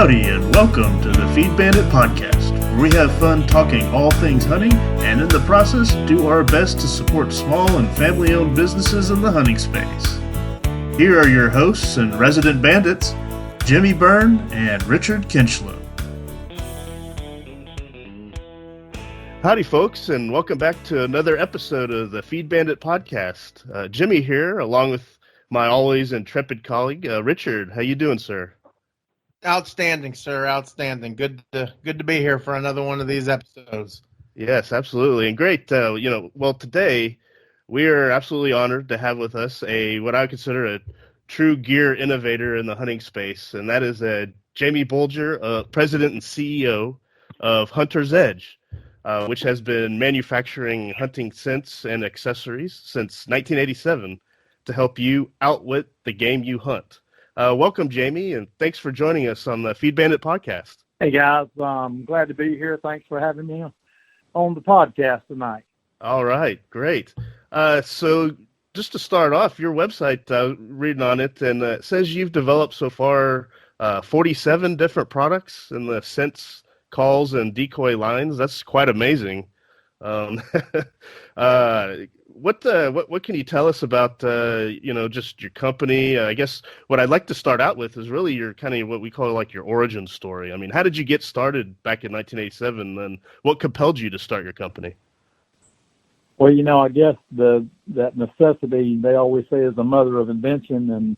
Howdy, and welcome to the Feed Bandit Podcast, where we have fun talking all things hunting, and in the process, do our best to support small and family-owned businesses in the hunting space. Here are your hosts and resident bandits, Jimmy Byrne and Richard Kinchlow. Howdy, folks, and welcome back to another episode of the Feed Bandit Podcast. Jimmy here, along with my always intrepid colleague, Richard. How you doing, sir? Outstanding, sir. Outstanding. Good to be here for another one of these episodes. Yes, absolutely, and great. Today we are absolutely honored to have with us what I consider a true gear innovator in the hunting space, and that is Jamie Bulger, President and CEO of Hunter's Edge, which has been manufacturing hunting scents and accessories since 1987 to help you outwit the game you hunt. Welcome, Jamie, and thanks for joining us on the Feed Bandit Podcast. Hey, guys. I'm glad to be here. Thanks for having me on the podcast tonight. All right, great. So just to start off, your website, reading on it, and it says you've developed so far 47 different products in the scents, calls, and decoy lines. That's quite amazing. What can you tell us about just your company? I guess what I'd like to start out with is really your kind of what we call like your origin story. I mean, how did you get started back in 1987, and what compelled you to start your company? Well, I guess that necessity, they always say, is the mother of invention. And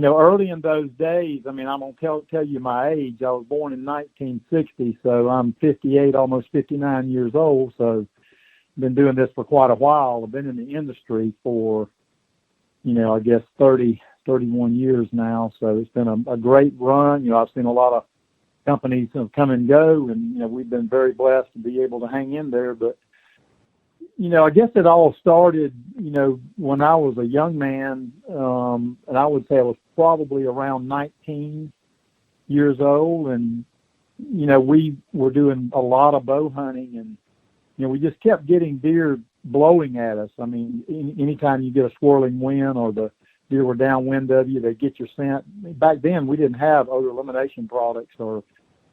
early in those days, I mean, I'm gonna tell you my age. I was born in 1960, so I'm 58, almost 59 years old. So been doing this for quite a while. I've been in the industry for, I guess 31 years now. So it's been a great run. I've seen a lot of companies come and go, and, we've been very blessed to be able to hang in there. But, I guess it all started, when I was a young man, and I would say I was probably around 19 years old. And, we were doing a lot of bow hunting, and we just kept getting deer blowing at us. I mean, anytime you get a swirling wind or the deer were downwind of you, they get your scent. Back then, we didn't have odor elimination products or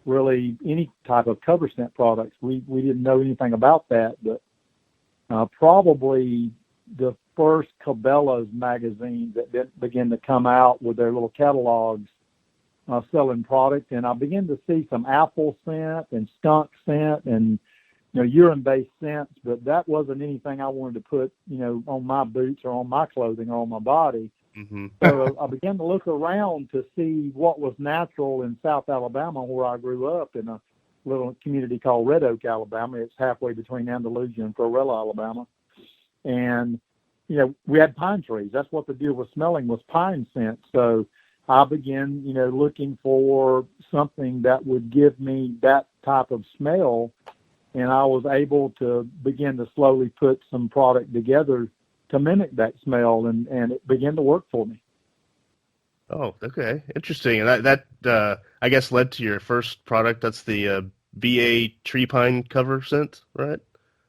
really any type of cover scent products. We didn't know anything about that. But probably the first Cabela's magazines that began to come out with their little catalogs selling product, and I began to see some apple scent and skunk scent and urine-based scents, but that wasn't anything I wanted to put, on my boots or on my clothing or on my body. Mm-hmm. So I began to look around to see what was natural in South Alabama, where I grew up, in a little community called Red Oak, Alabama. It's halfway between Andalusia and Florella, Alabama. And, we had pine trees. That's what the deer was smelling, was pine scent. So I began, looking for something that would give me that type of smell. And I was able to begin to slowly put some product together to mimic that smell, and it began to work for me. Oh, okay. Interesting. And that I guess, led to your first product. That's the BA tree pine cover scent, right?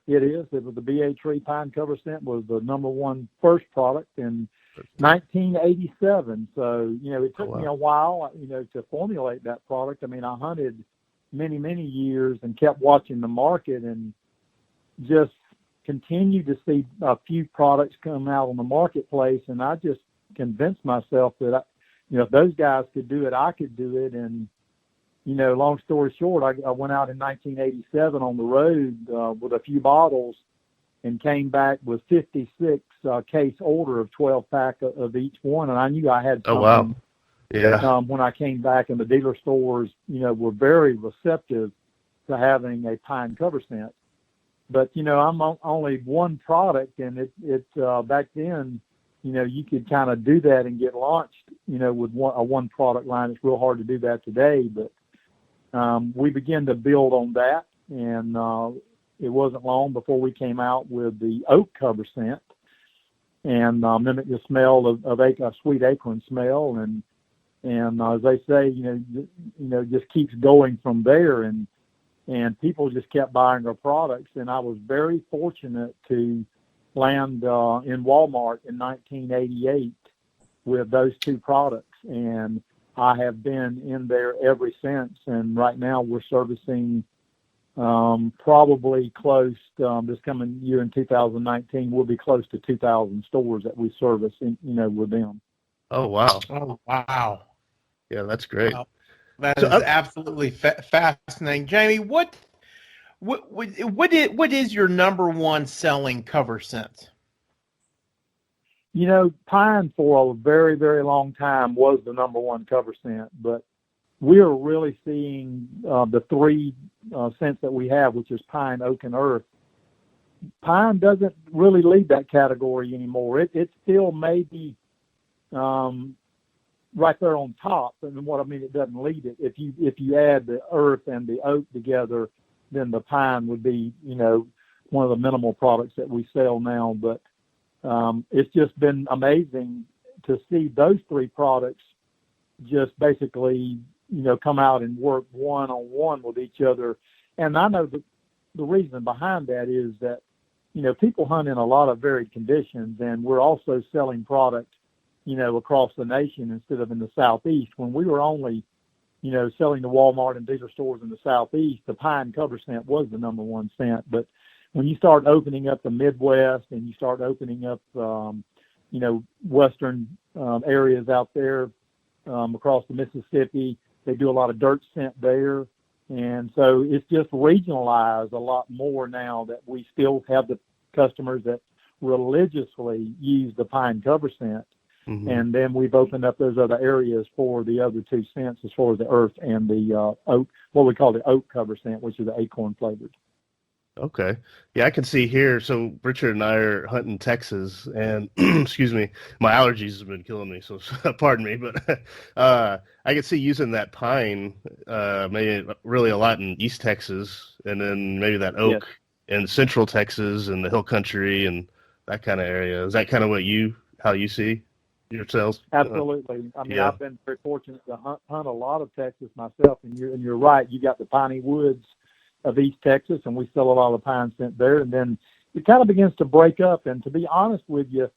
It is. It was the BA tree pine cover scent was the number one first product in 1987. So, it took me a while, to formulate that product. I mean, I hunted many years and kept watching the market, and just continued to see a few products come out on the marketplace. And I just convinced myself that, if those guys could do it, I could do it. And, long story short, I went out in 1987 on the road with a few bottles and came back with 56 case order of 12-pack of each one. And I knew I had something. Oh, wow. Yeah. When I came back, and the dealer stores, were very receptive to having a pine cover scent. But, I'm only one product, and it back then, you could kind of do that and get launched, with one product line. It's real hard to do that today, but we began to build on that, and it wasn't long before we came out with the oak cover scent, and mimicked the smell of a sweet acorn smell, and as they say, just keeps going from there, and people just kept buying our products. And I was very fortunate to land in Walmart in 1988 with those two products. And I have been in there ever since. And right now we're servicing probably close this coming year in 2019, we'll be close to 2,000 stores that we service, with them. Oh, wow. Oh, wow. Yeah, that's great. Wow. That So is absolutely fascinating. Jamie, what is your number one selling cover scent? Pine for a very, very long time was the number one cover scent, but we are really seeing the three scents that we have, which is pine, oak, and earth. Pine doesn't really lead that category anymore. It still may be right there on top, and what I mean, it doesn't lead it. If you add the earth and the oak together, then the pine would be one of the minimal products that we sell now. But it's just been amazing to see those three products just basically come out and work one-on-one with each other. And I know the reason behind that is that people hunt in a lot of varied conditions, and we're also selling product across the nation instead of in the Southeast. When we were only selling to Walmart and dealer stores in the Southeast, the pine cover scent was the number one scent. But when you start opening up the Midwest and you start opening up, western areas out there across the Mississippi, they do a lot of dirt scent there. And so it's just regionalized a lot more now that we still have the customers that religiously use the pine cover scent. Mm-hmm. And then we've opened up those other areas for the other two scents as far as the earth and the oak, what we call the oak cover scent, which is the acorn flavored. Okay. Yeah, I can see here. So Richard and I are hunting Texas, and excuse me, my allergies have been killing me, so pardon me. But I can see using that pine maybe really a lot in East Texas, and then maybe that oak in Central Texas and the Hill Country and that kind of area. Is that kind of how you see your sales? Absolutely. I mean, I've been very fortunate to hunt a lot of Texas myself, and you're right. You got the piney woods of East Texas, and we sell a lot of pine scent there. And then it kind of begins to break up. And to be honest with you,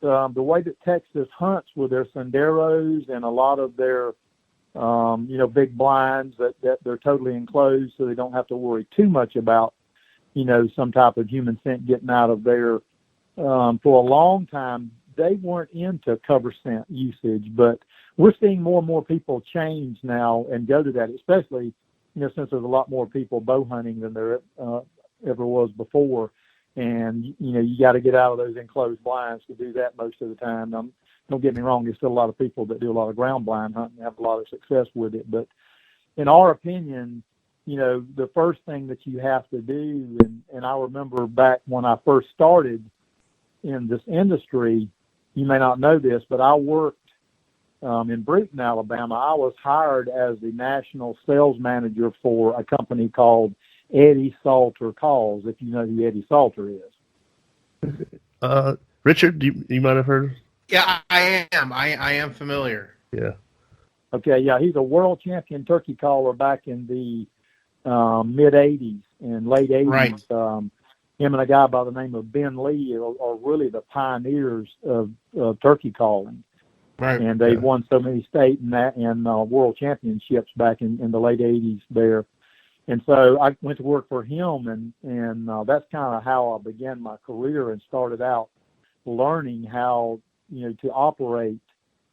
the way that Texas hunts with their senderos and a lot of their, big blinds that they're totally enclosed, so they don't have to worry too much about, some type of human scent getting out of there. For a long time, they weren't into cover scent usage, but we're seeing more and more people change now and go to that, especially since there's a lot more people bow hunting than there ever was before. And, you got to get out of those enclosed blinds to do that most of the time. Don't get me wrong, there's still a lot of people that do a lot of ground blind hunting and have a lot of success with it. But in our opinion, the first thing that you have to do, and I remember back when I first started in this industry, you may not know this, but I worked in Brewton, Alabama. I was hired as the national sales manager for a company called Eddie Salter Calls, if you know who Eddie Salter is. Richard, you might have heard? Yeah, I am. I am familiar. Yeah. Okay, yeah, he's a world champion turkey caller back in the mid-'80s and late 80s. Right. Him and a guy by the name of Ben Lee are really the pioneers of turkey calling. Right. And they won so many state and world championships back in the late 80s there. And so I went to work for him, and that's kind of how I began my career and started out learning how, to operate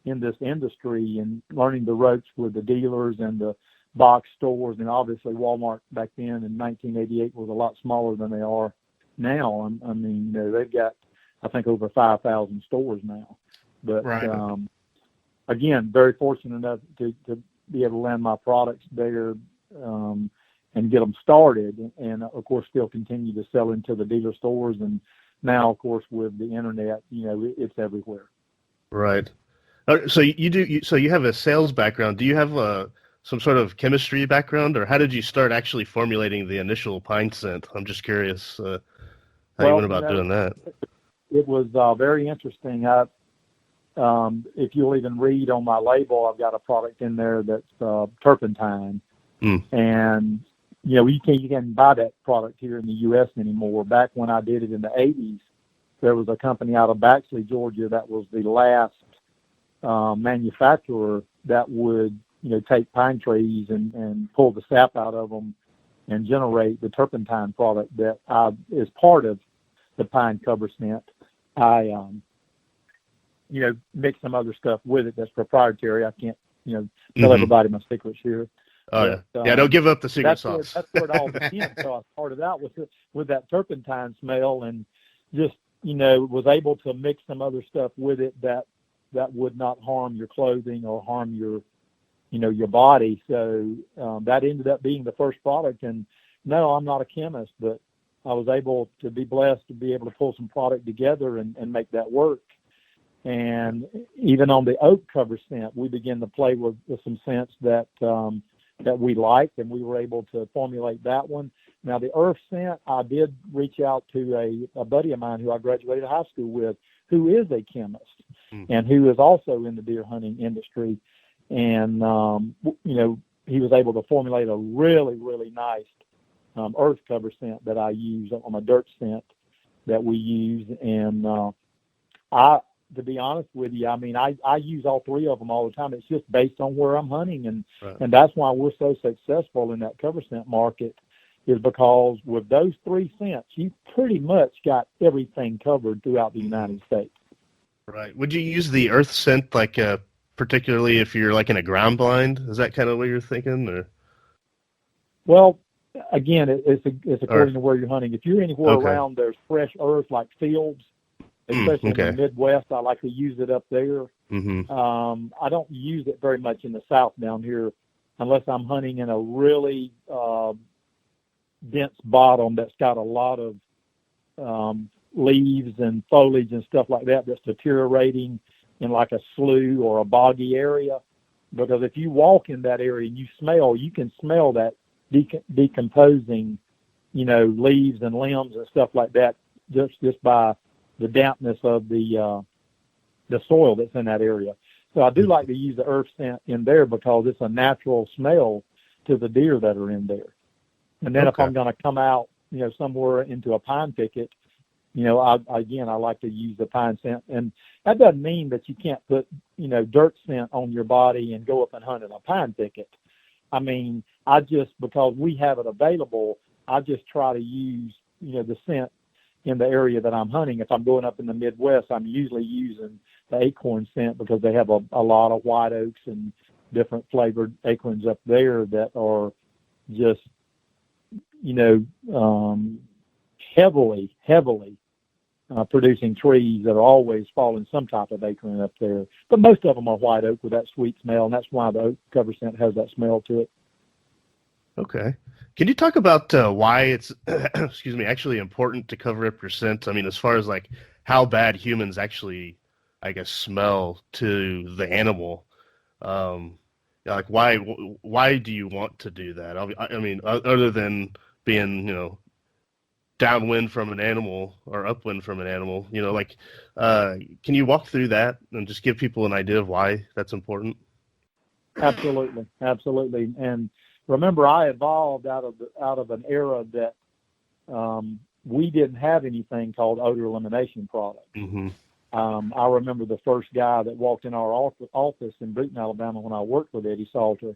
in this industry and learning the ropes with the dealers and the box stores. And obviously Walmart back then in 1988 was a lot smaller than they are now. I mean, they've got, I think, over 5,000 stores now. But right. Again, very fortunate enough to be able to land my products there and get them started, and of course still continue to sell into the dealer stores. And now, of course, with the internet, it's everywhere. Right. So you have a sales background. Do you have some sort of chemistry background, or how did you start actually formulating the initial pine scent? I'm just curious how you went about doing that. It was very interesting. If you'll even read on my label, I've got a product in there that's turpentine. And, you can't buy that product here in the U.S. anymore. Back when I did it in the 80s, there was a company out of Baxley, Georgia, that was the last manufacturer that would, take pine trees and pull the sap out of them and generate the turpentine product that is part of the pine cover scent. I, mix some other stuff with it that's proprietary. I can't, tell everybody my secrets here. Oh, but, yeah, don't give up the secret sauce. That's where it all began. So I started out with that turpentine smell, and just, was able to mix some other stuff with it that would not harm your clothing or harm your body. So that ended up being the first product. And no, I'm not a chemist, but I was able to be blessed to be able to pull some product together and make that work. And even on the oak cover scent, we began to play with some scents that we liked, and we were able to formulate that one. Now, the earth scent, I did reach out to a buddy of mine who I graduated high school with, who is a chemist and who is also in the deer hunting industry. And, he was able to formulate a really, really nice earth cover scent that I use on my dirt scent that we use. And to be honest with you, I mean, I use all three of them all the time. It's just based on where I'm hunting. And that's why we're so successful in that cover scent market, is because with those three scents, you pretty much got everything covered throughout the United States. Right. Would you use the earth scent, like, particularly if you're like in a ground blind? Is that kind of what you're thinking? Or? Well, again, it's according to where you're hunting. If you're anywhere around there's fresh earth like fields, especially in the Midwest, I like to use it up there. I don't use it very much in the South down here unless I'm hunting in a really dense bottom that's got a lot of leaves and foliage and stuff like that that's deteriorating in like a slough or a boggy area. Because if you walk in that area and you can smell that decomposing, leaves and limbs and stuff like that just by the dampness of the soil that's in that area. So I do like to use the earth scent in there because it's a natural smell to the deer that are in there. And then if I'm going to come out, somewhere into a pine thicket, I like to use the pine scent. And that doesn't mean that you can't put, dirt scent on your body and go up and hunt in a pine thicket. I mean, because we have it available, I just try to use, the scent in the area that I'm hunting. If I'm going up in the Midwest, I'm usually using the acorn scent because they have a lot of white oaks and different flavored acorns up there that are just, heavily producing trees that are always falling some type of acorn up there. But most of them are white oak with that sweet smell, and that's why the oak cover scent has that smell to it. Okay. Can you talk about why it's, actually important to cover up your scent? I mean, as far as like how bad humans actually, I guess, smell to the animal. Like why do you want to do that? I mean, other than being, downwind from an animal or upwind from an animal, can you walk through that and just give people an idea of why that's important? Absolutely. And remember, I evolved out of an era that we didn't have anything called odor elimination products. I remember the first guy that walked in our office in Brewton, Alabama, when I worked with Eddie Salter,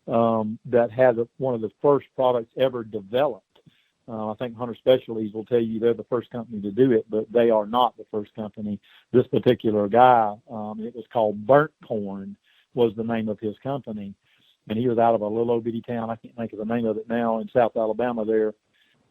that had one of the first products ever developed. I think Hunter Specialties will tell you they're the first company to do it, but they are not the first company. This particular guy, it was called Burnt Corn, was the name of his company. And he was out of a little old bitty town, I can't think of the name of it now, in South Alabama there.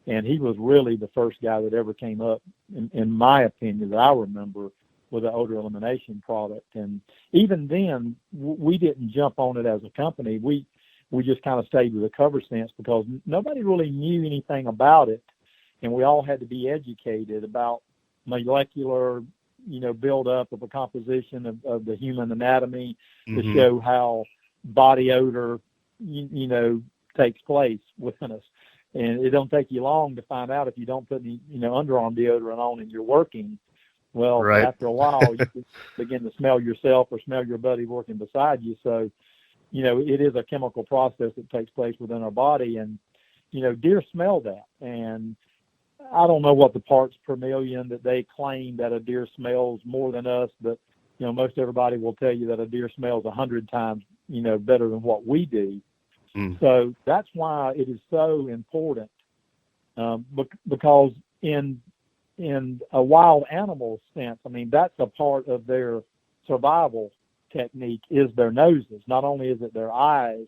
And he was really the first guy that ever came up, in my opinion, that I remember, with an odor elimination product. And even then, we didn't jump on it as a company. We just kind of stayed with the cover scents because nobody really knew anything about it. And we all had to be educated about molecular, buildup of a composition of the human anatomy to show how body odor, takes place within us. And it don't take you long to find out if you don't put any, underarm deodorant on and you're working. Well, after a while, you can begin to smell yourself or smell your buddy working beside you. So, it is a chemical process that takes place within our body. And, deer smell that. And I don't know what the parts per million that they claim that a deer smells more than us, but, most everybody will tell you that a deer smells 100 times better than what we do. So that's why it is so important, because in a wild animal sense, I mean, that's a part of their survival technique is their noses. Not only is it their eyes,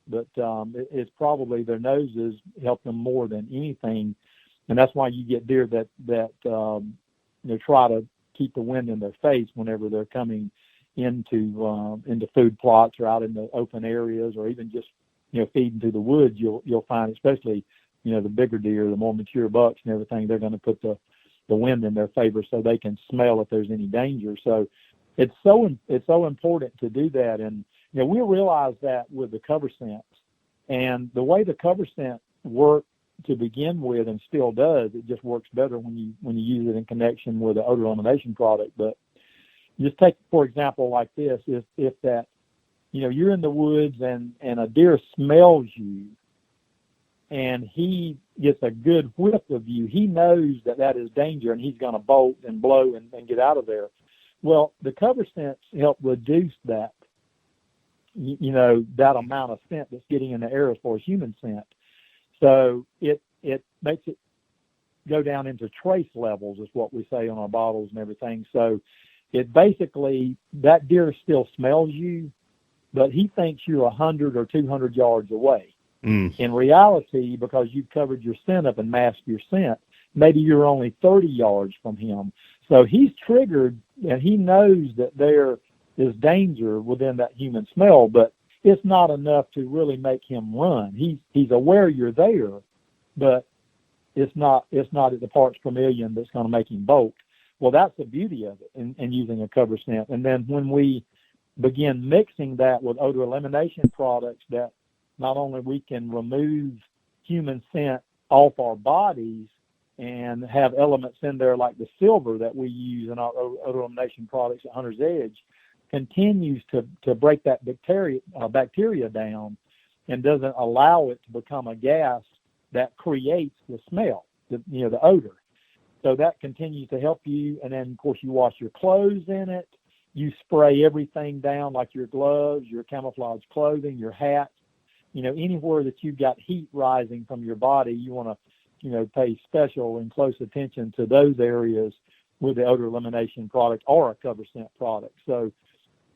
but it's probably their noses help them more than anything. And that's why you get deer that try to keep the wind in their face whenever they're coming into food plots or out in the open areas, or even just feeding through the woods. You'll find, especially the bigger deer, the more mature bucks and everything, they're going to put the wind in their favor so they can smell if there's any danger. So it's so important to do that. And we realize that with the cover scents, and the way the cover scent worked to begin with, and still does, it just works better when you use it in connection with the odor elimination product. But just take, for example, like this: if that you're in the woods and a deer smells you, and he gets a good whiff of you, he knows that is danger, and he's going to bolt and blow and get out of there. Well, the cover scents help reduce that, that amount of scent that's getting in the air as far as human scent. So it makes it go down into trace levels, is what we say on our bottles and everything. So it basically, that deer still smells you, but he thinks you're 100 or 200 yards away. In reality, because you've covered your scent up and masked your scent, maybe you're only 30 yards from him. So he's triggered, and he knows that there is danger within that human smell, but it's not enough to really make him run. He's aware you're there, but it's not at the parts per million that's going to make him bolt. Well, that's the beauty of it in using a cover scent. And then when we begin mixing that with odor elimination products, that not only we can remove human scent off our bodies and have elements in there like the silver that we use in our odor elimination products at Hunter's Edge, continues to break that bacteria down and doesn't allow it to become a gas that creates the smell, the odor. So that continues to help you. And then, of course, you wash your clothes in it. You spray everything down, like your gloves, your camouflage clothing, your hat. Anywhere that you've got heat rising from your body, you want to, pay special and close attention to those areas with the odor elimination product or a cover scent product. So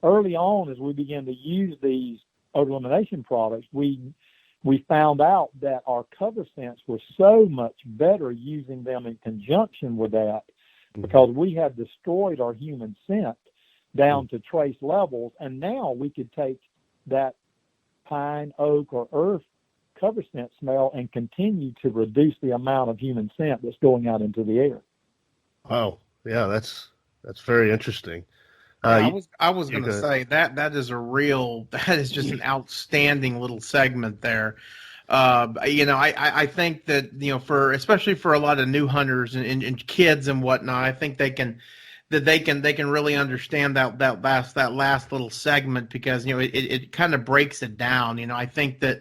early on, as we began to use these odor elimination products, we found out that our cover scents were so much better using them in conjunction with that, because we had destroyed our human scent down to trace levels, and now we could take that pine, oak, or earth cover scent smell and continue to reduce the amount of human scent that's going out into the air. Wow. Yeah, that's very interesting. I was going to say that is just an outstanding little segment there. I think that, especially for a lot of new hunters and kids and whatnot, I think they can really understand that last little segment, because it kind of breaks it down. I think that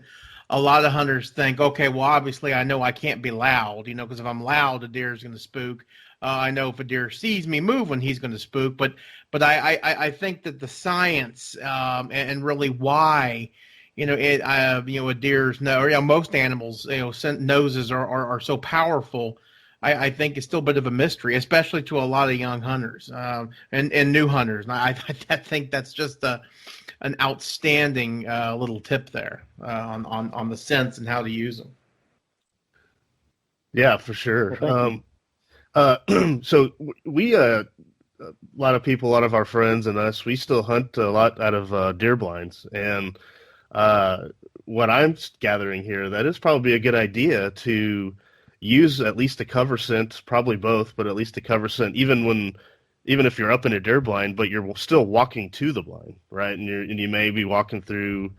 a lot of hunters think, okay, well, obviously I know I can't be loud, because if I'm loud, a deer is going to spook. I know if a deer sees me moving, he's going to spook. But I think that the science and really why a deer's most animals scent noses are so powerful. I think it's still a bit of a mystery, especially to a lot of young hunters and new hunters. And I think that's just an outstanding little tip there on the scents and how to use them. Yeah, for sure. Well, So we, a lot of people, a lot of our friends and us, we still hunt a lot out of deer blinds. And what I'm gathering here, that is probably a good idea to use at least a cover scent, probably both, but at least a cover scent, even if you're up in a deer blind, but you're still walking to the blind, right? And you may be walking through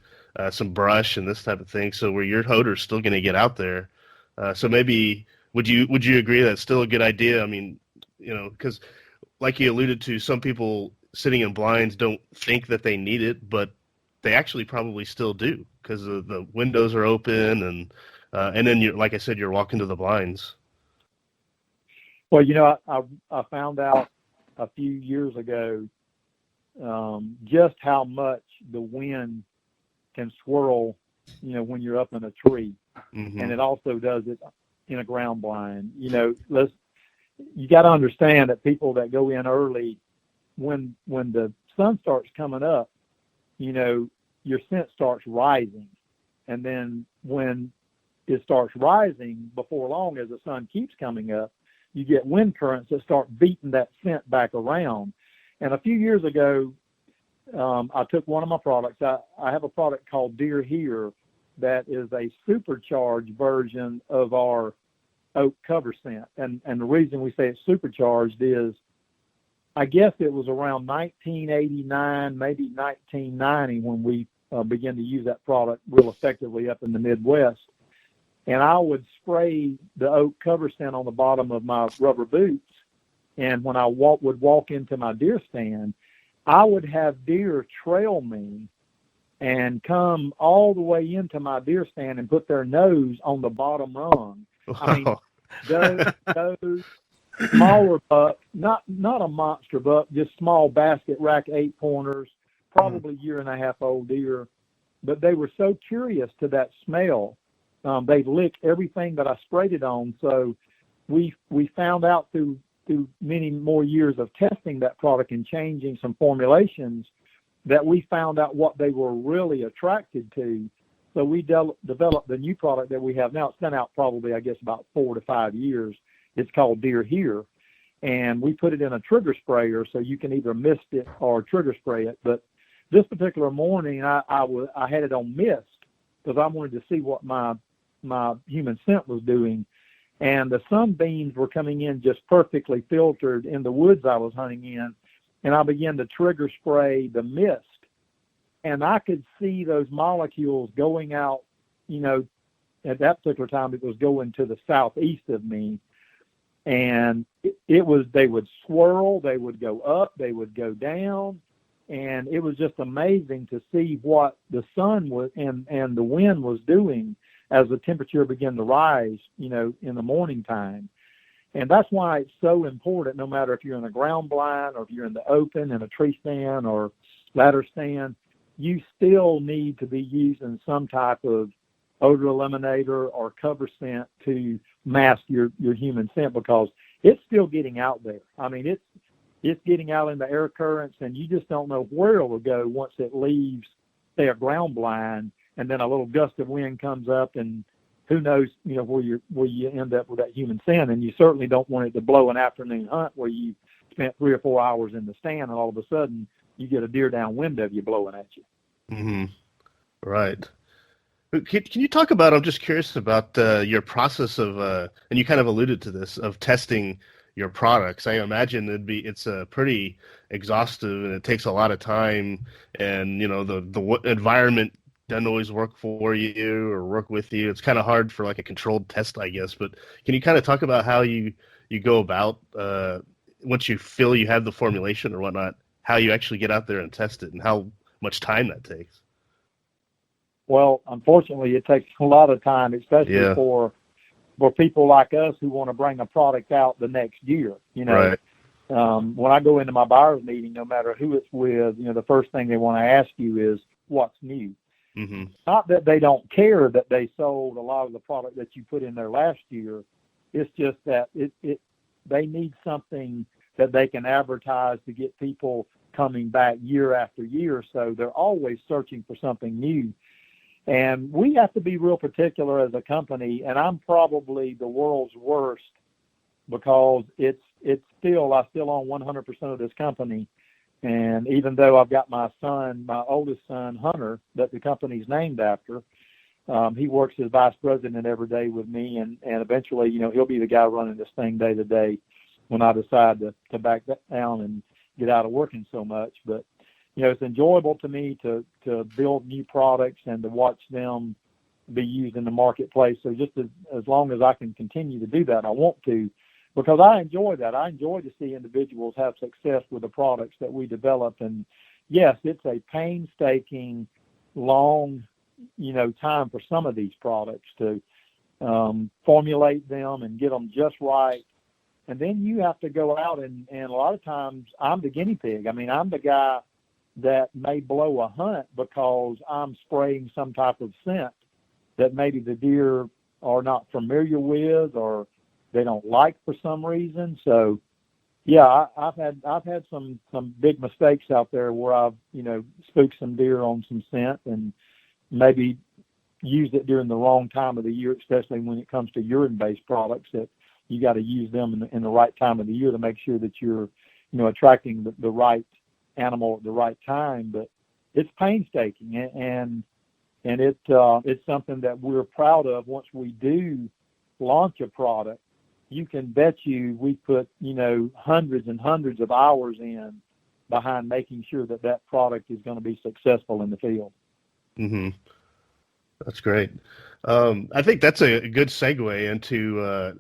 some brush and this type of thing, so where your odor's still going to get out there. So maybe would you agree that's still a good idea? I mean, because like you alluded to, some people sitting in blinds don't think that they need it, but they actually probably still do, because the windows are open and then you, like I said, you're walking to the blinds. Well, I found out a few years ago just how much the wind can swirl, when you're up in a tree. Mm-hmm. And it also does it in a ground blind. You got to understand that people that go in early, when the sun starts coming up, your scent starts rising. And then when it starts rising, before long, as the sun keeps coming up, you get wind currents that start beating that scent back around. And a few years ago, I took one of my products. I have a product called Deer Here that is a supercharged version of our oak cover scent. And the reason we say it's supercharged is, I guess it was around 1989, maybe 1990 when we began to use that product real effectively up in the Midwest. And I would spray the oak cover scent on the bottom of my rubber boots. And when I would walk into my deer stand, I would have deer trail me and come all the way into my deer stand and put their nose on the bottom rung. Wow. I mean, those smaller bucks, not a monster buck, just small basket rack 8-pointers, probably year and a half old deer, but they were so curious to that smell. They lick everything that I sprayed it on. So we found out through many more years of testing that product and changing some formulations that we found out what they were really attracted to. So we developed the new product that we have now. It's been out probably, I guess, about 4 to 5 years. It's called Deer Here. And we put it in a trigger sprayer so you can either mist it or trigger spray it. But this particular morning, I had it on mist because I wanted to see what my human scent was doing. And the sunbeams were coming in just perfectly filtered in the woods I was hunting in. And I began to trigger spray the mist. And I could see those molecules going out, at that particular time, it was going to the southeast of me. And they would swirl, they would go up, they would go down. And it was just amazing to see what the sun was and the wind was doing as the temperature began to rise, in the morning time. And that's why it's so important, no matter if you're in a ground blind or if you're in the open, in a tree stand or ladder stand, you still need to be using some type of odor eliminator or cover scent to mask your human scent, because it's still getting out there. I mean, it's getting out in the air currents, and you just don't know where it will go once it leaves, say, a ground blind, and then a little gust of wind comes up, and who knows, where you end up with that human scent. And you certainly don't want it to blow an afternoon hunt where you spent 3 or 4 hours in the stand, and all of a sudden you get a deer downwind of you blowing at you. Mm-hmm. Right. Can you talk about, I'm just curious about your process of, and you kind of alluded to this, of testing your products. I imagine it's pretty exhaustive, and it takes a lot of time, and, the environment doesn't always work for you or work with you. It's kind of hard for like a controlled test, I guess. But can you kind of talk about how you go about, once you feel you have the formulation or whatnot, how you actually get out there and test it and how much time that takes? Well, unfortunately, it takes a lot of time, especially for people like us who want to bring a product out the next year. Right. When I go into my buyer's meeting, no matter who it's with, the first thing they want to ask you is what's new. Mm-hmm. Not that they don't care that they sold a lot of the product that you put in there last year. It's just that they need something that they can advertise to get people coming back year after year. So they're always searching for something new. And we have to be real particular as a company, and I'm probably the world's worst, because I still own 100% of this company. And even though I've got my oldest son, Hunter, that the company's named after, he works as vice president every day with me, and eventually, he'll be the guy running this thing day to day when I decide to back down and get out of working so much. But it's enjoyable to me to build new products and to watch them be used in the marketplace. So just as long as I can continue to do that, I want to, because I enjoy that. I enjoy to see individuals have success with the products that we develop. And yes, it's a painstaking, long, time for some of these products to formulate them and get them just right. And then you have to go out and a lot of times I'm the guinea pig. I mean, I'm the guy that may blow a hunt because I'm spraying some type of scent that maybe the deer are not familiar with or they don't like for some reason. So yeah, I've had some big mistakes out there where I've, spooked some deer on some scent and maybe used it during the wrong time of the year, especially when it comes to urine-based products, that you got to use them in the right time of the year to make sure that you're, attracting the right animal at the right time. But it's painstaking, and it's something that we're proud of. Once we do launch a product, you can bet we put, hundreds and hundreds of hours in behind making sure that product is going to be successful in the field. Mm-hmm. That's great. I think that's a good segue into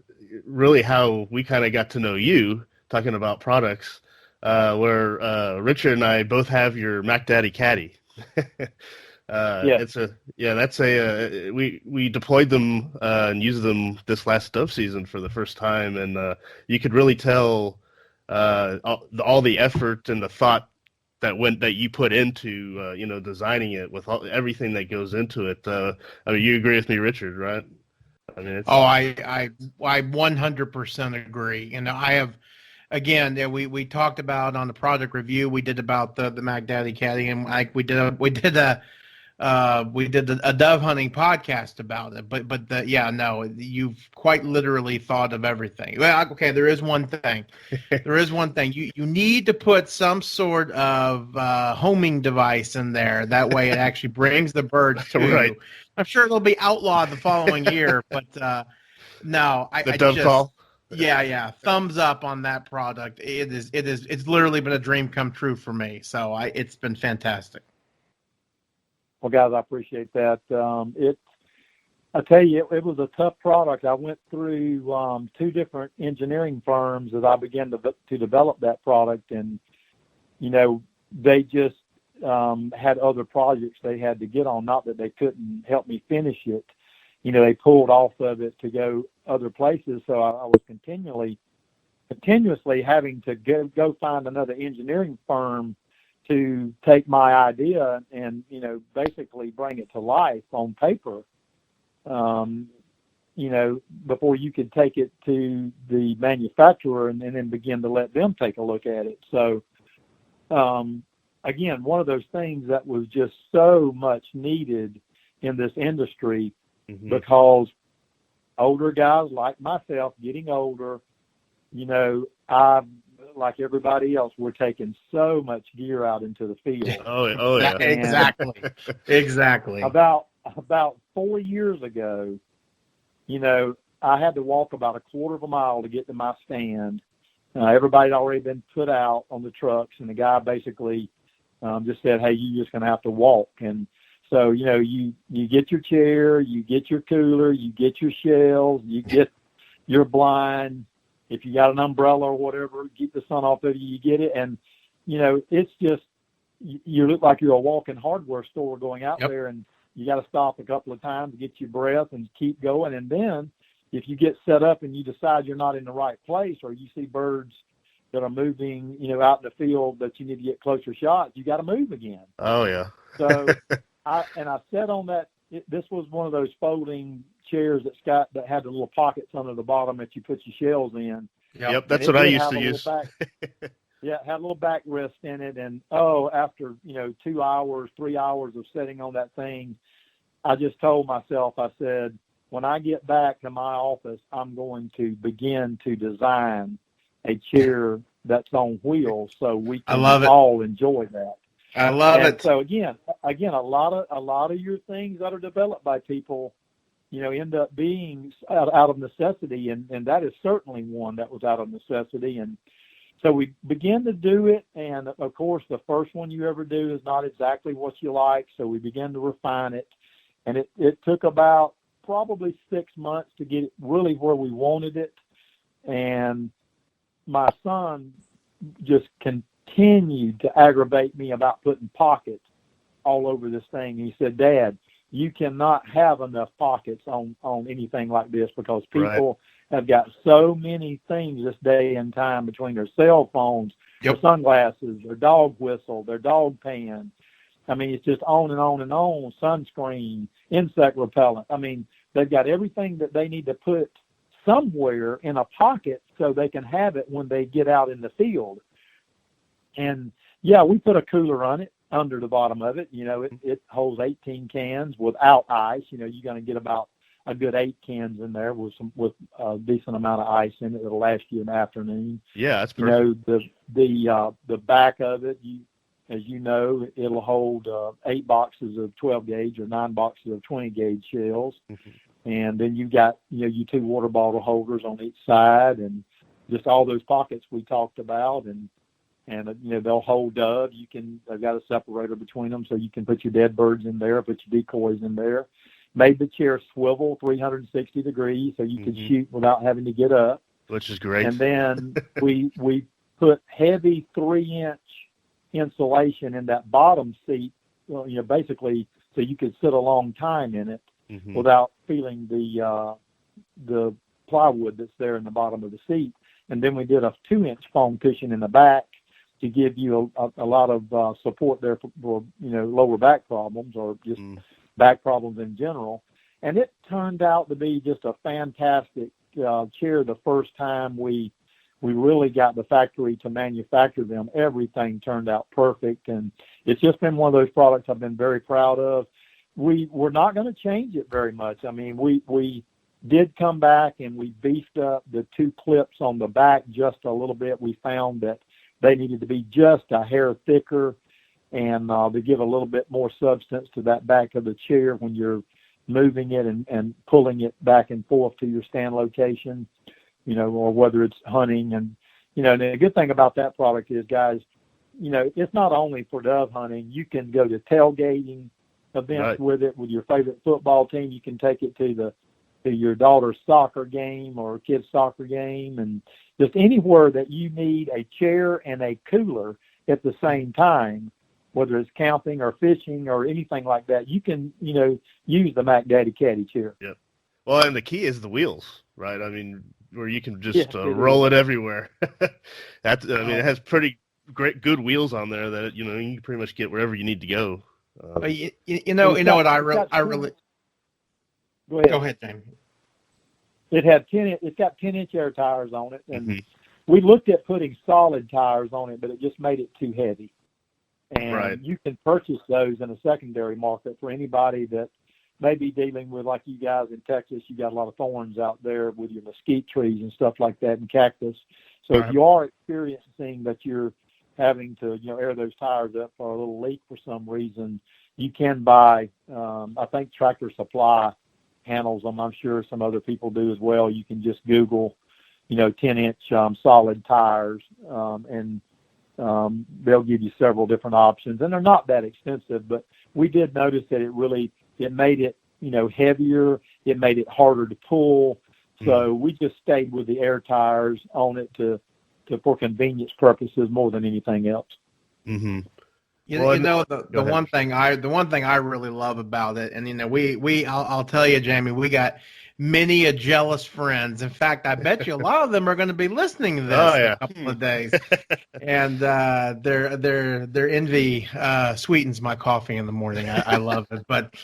really how we kind of got to know you, talking about products, where Richard and I both have your Mac Daddy Caddy. Yeah. We deployed them and used them this last dove season for the first time, and you could really tell all the effort and the thought that you put into designing it with everything that goes into it. You agree with me, Richard, right? I mean, I 100% agree. I have, again, we talked about on the product review we did about the Mac Daddy Caddy, and we did a dove hunting podcast about it. You've quite literally thought of everything. Well, okay, there is one thing. You need to put some sort of homing device in there. That way it actually brings the birds to right. you. I'm sure it'll be outlawed the following year, but no. The dove call? Yeah. Thumbs up on that product. It's literally been a dream come true for me. So it's been fantastic. Well, guys, I appreciate that. I tell you, it was a tough product. I went through 2 different engineering firms as I began to develop that product, and they just had other projects they had to get on. Not that they couldn't help me finish it. They pulled off of it to go other places, so I was continuously having to go find another engineering firm to take my idea and, basically bring it to life on paper, before you could take it to the manufacturer and then begin to let them take a look at it. So, again, one of those things that was just so much needed in this industry, mm-hmm. because older guys like myself getting older, like everybody else, we're taking so much gear out into the field. Oh yeah. Exactly. About 4 years ago, I had to walk about a quarter of a mile to get to my stand. Everybody had already been put out on the trucks, and the guy basically just said, "Hey, you're just going to have to walk." And so, you get your chair, you get your cooler, you get your shells, you get your blind. If you got an umbrella or whatever, keep the sun off of you, you get it. And, it's just, you look like you're a walking hardware store going out Yep. there, and you got to stop a couple of times to get your breath and keep going. And then if you get set up and you decide you're not in the right place, or you see birds that are moving, out in the field that you need to get closer shots, you got to move again. Oh, yeah. So I sat on that. This was one of those folding chairs that had the little pockets under the bottom that you put your shells in. Yep, that's what I used to use. Yeah, it had a little backrest in it, and after 2 hours, 3 hours of sitting on that thing, I just told myself, I said, when I get back to my office, I'm going to begin to design a chair that's on wheels so we can all enjoy that. I love it. So again, a lot of your things that are developed by people, end up being out of necessity, and that is certainly one that was out of necessity. And so we began to do it, and of course, the first one you ever do is not exactly what you like, so we began to refine it, and it took about probably 6 months to get it really where we wanted it. And my son just continued to aggravate me about putting pockets all over this thing. He said, "Dad, you cannot have enough pockets on anything like this, because people have got so many things this day and time between their cell phones, their sunglasses, their dog whistle, their dog pan. I mean, it's just on and on and on. Sunscreen, insect repellent. I mean, they've got everything that they need to put somewhere in a pocket so they can have it when they get out in the field. And yeah, we put a cooler on it under the bottom of it. It holds 18 cans without ice. You're going to get about a good 8 cans in there with a decent amount of ice in it that'll last you an afternoon. Yeah, that's perfect. The back of it, as you know, it'll hold 8 boxes of 12 gauge or 9 boxes of 20 gauge shells. Mm-hmm. And then you've got, your 2 water bottle holders on each side, and just all those pockets we talked about. And they'll hold doves. They've got a separator between them so you can put your dead birds in there, put your decoys in there. Made the chair swivel 360 degrees so you could shoot without having to get up. Which is great. And then we put heavy 3-inch insulation in that bottom seat, basically so you could sit a long time in it without feeling the plywood that's there in the bottom of the seat. And then we did a 2-inch foam cushion in the back to give you a lot of support there for lower back problems or just back problems in general. And it turned out to be just a fantastic chair the first time we really got the factory to manufacture them. Everything turned out perfect, and it's just been one of those products I've been very proud of. We're not going to change it very much. I mean, we did come back and we beefed up the 2 clips on the back just a little bit. We found that they needed to be just a hair thicker and to give a little bit more substance to that back of the chair when you're moving it and pulling it back and forth to your stand location, or whether it's hunting. And, the good thing about that product is, guys, it's not only for dove hunting. You can go to tailgating events with it with your favorite football team. You can take it to your daughter's soccer game or kid's soccer game, and just anywhere that you need a chair and a cooler at the same time, whether it's camping or fishing or anything like that, you can, use the Mac Daddy Caddy chair. Yep. Well, and the key is the wheels, right? I mean, where you can just roll it everywhere. It has pretty good wheels on there that, you can pretty much get wherever you need to go. What I really Go ahead, Jamie. It's got 10-inch air tires on it, and we looked at putting solid tires on it, but it just made it too heavy. And you can purchase those in a secondary market for anybody that may be dealing with, like you guys in Texas. You got a lot of thorns out there with your mesquite trees and stuff like that, and cactus. So if you are experiencing that you're having to, air those tires up for a little leak for some reason, you can buy, I think Tractor Supply handles them. I'm sure some other people do as well. You can just Google, 10-inch solid tires, and they'll give you several different options. And they're not that expensive, but we did notice that it made it, heavier. It made it harder to pull. So we just stayed with the air tires on it for convenience purposes more than anything else. Mm-hmm. The one thing I really love about it, and I'll tell you, Jamie, we got many a jealous friends. In fact, I bet you a lot of them are going to be listening to this in a couple of days, and their envy sweetens my coffee in the morning. I love it, but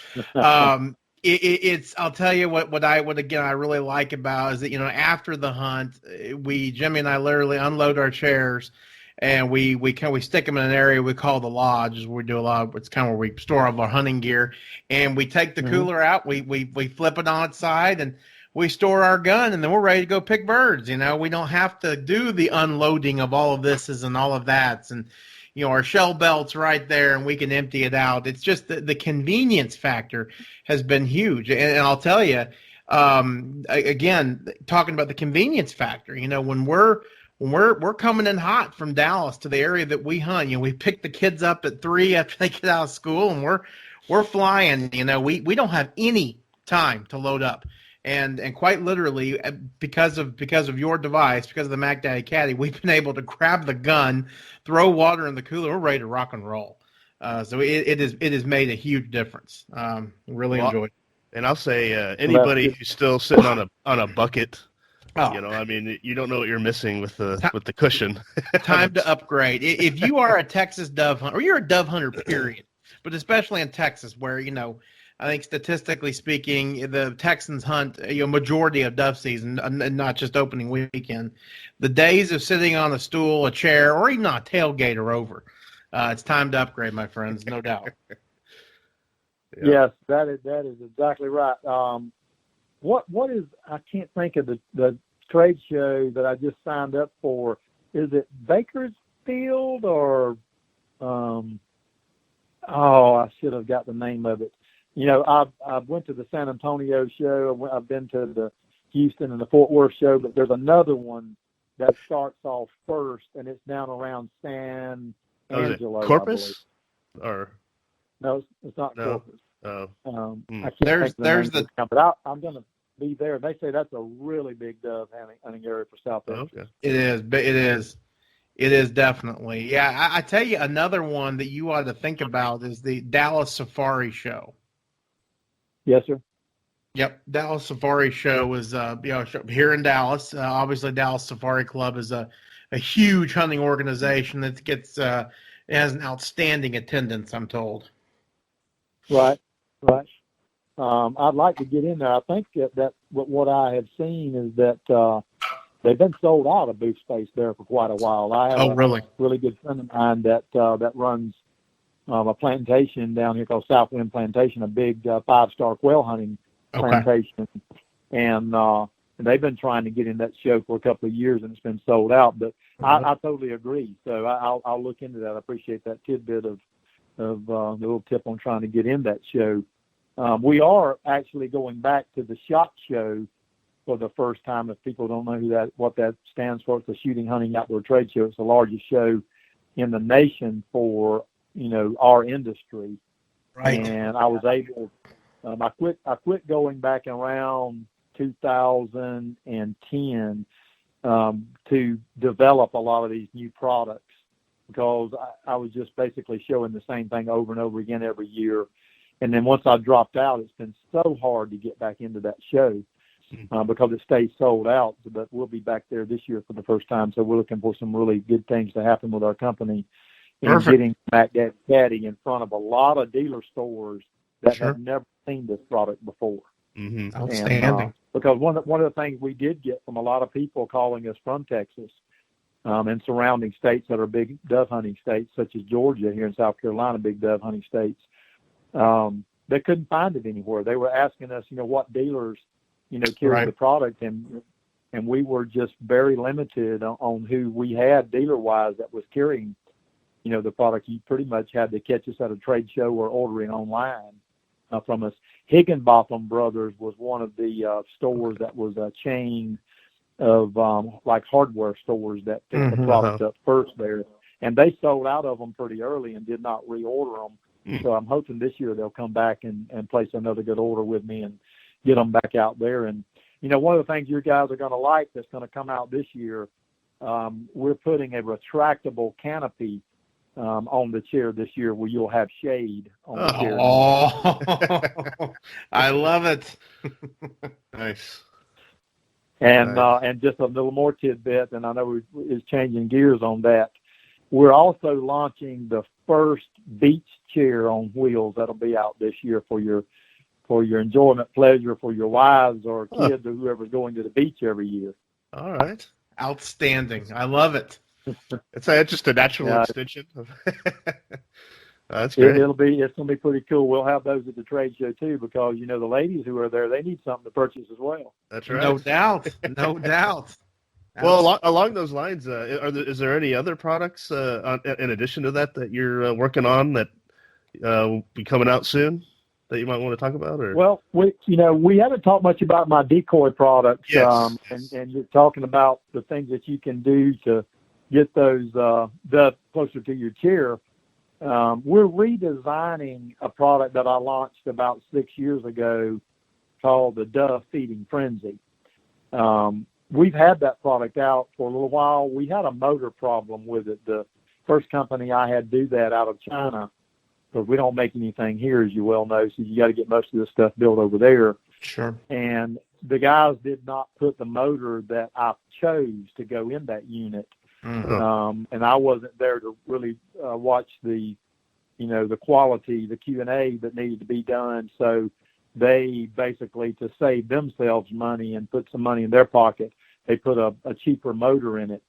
it's I'll tell you what I really like about is that after the hunt, Jimmy and I literally unload our chairs. And we stick them in an area we call the lodge. We do a lot. It's kind of where we store all of our hunting gear. And we take the cooler out. We flip it on its side, and we store our gun. And then we're ready to go pick birds. We don't have to do the unloading of all of this and all of that. And our shell belt's right there, and we can empty it out. It's just the convenience factor has been huge. And I'll tell you, again, talking about the convenience factor. When we're coming in hot from Dallas to the area that we hunt, we pick the kids up at 3 after they get out of school, and we're flying. We don't have any time to load up, and quite literally because of your device, because of the Mac Daddy Caddy, we've been able to grab the gun, throw water in the cooler, we're ready to rock and roll. So it has made a huge difference. Really enjoyed it. And I'll say anybody who's still sitting on a bucket You know, I mean, you don't know what you're missing with the cushion. Time to upgrade. If you are a Texas dove hunter, or you're a dove hunter, period, but especially in Texas, where, you know, I think statistically speaking, the Texans hunt majority of dove season, and not just opening weekend. The days of sitting on a stool, a chair, or even on a tailgate are over. It's time to upgrade, my friends, no doubt. Yes, that is exactly right. What is, I can't think of the trade show that I just signed up for. Is it Bakersfield or I should have got the name of it. You know, I went to the San Antonio show. I've been to the Houston and the Fort Worth show, but there's another one that starts off first, and it's down around San Angelo. Corpus? Or no, it's not no. Corpus. Oh. I can't think of but I'm going to be there. They say that's a really big dove hunting area for South Texas. Okay. It is definitely. Yeah, I tell you, another one that you ought to think about is the Dallas Safari Show. Yes, sir. Yep, Dallas Safari Show is here in Dallas. Obviously, Dallas Safari Club is a huge hunting organization that gets has an outstanding attendance, I'm told. Right. I'd like to get in there. I think that what I have seen is that they've been sold out of booth space there for quite a while. I have a really good friend of mine that runs a plantation down here called Southwind Plantation, a big 5-star quail hunting plantation, and they've been trying to get in that show for a couple of years, and it's been sold out. But I totally agree. So I'll look into that. I appreciate that tidbit of the little tip on trying to get in that show. We are actually going back to the SHOT Show for the first time. If people don't know what that stands for, it's the Shooting Hunting Outdoor Trade Show. It's the largest show in the nation for, you know, our industry. Right. And I was able, I quit going back around 2010 to develop a lot of these new products, because I was just basically showing the same thing over and over again every year. And then once I dropped out, it's been so hard to get back into that show because it stays sold out. But we'll be back there this year for the first time. So we're looking for some really good things to happen with our company and getting Mac Daddy in front of a lot of dealer stores that have never seen this product before. Mm-hmm. Outstanding. Because one of the things we did get from a lot of people calling us from Texas and surrounding states that are big dove hunting states, such as Georgia here in South Carolina, big dove hunting states, they couldn't find it anywhere. They were asking us, you know, what dealers, you know, carry the product, and we were just very limited on who we had dealer-wise that was carrying, you know, the product. You pretty much had to catch us at a trade show or ordering online from us. Higginbotham Brothers was one of the stores that was a chain of like hardware stores that picked the product up first there, and they sold out of them pretty early and did not reorder them. So I'm hoping this year they'll come back and place another good order with me and get them back out there. And, you know, one of the things you guys are going to like that's going to come out this year, we're putting a retractable canopy on the chair this year where you'll have shade on the chair. Oh, I love it. Nice. And just a little more tidbit, and I know is changing gears on that. We're also launching the first beach chair on wheels that'll be out this year for your enjoyment, pleasure, for your wives or kids or whoever's going to the beach every year. All right. Outstanding. I love it. It's just a natural extension. That's great. It's going to be pretty cool. We'll have those at the trade show too, because, you know, the ladies who are there, they need something to purchase as well. That's right. No doubt. No doubt. Well, along those lines, is there any other products in addition to that you're working on that will be coming out soon that you might want to talk about? Or? Well, we haven't talked much about my decoy products, yes. And you're talking about the things that you can do to get those doves closer to your chair. We're redesigning a product that I launched about 6 years ago called the Dove Feeding Frenzy. We've had that product out for a little while. We had a motor problem with it. The first company I had do that out of China, because we don't make anything here, as you well know, so you got to get most of this stuff built over there. Sure. And the guys did not put the motor that I chose to go in that unit. Mm-hmm. And I wasn't there to really watch the quality, the Q&A that needed to be done. So they basically, to save themselves money and put some money in their pocket, they put a cheaper motor in it.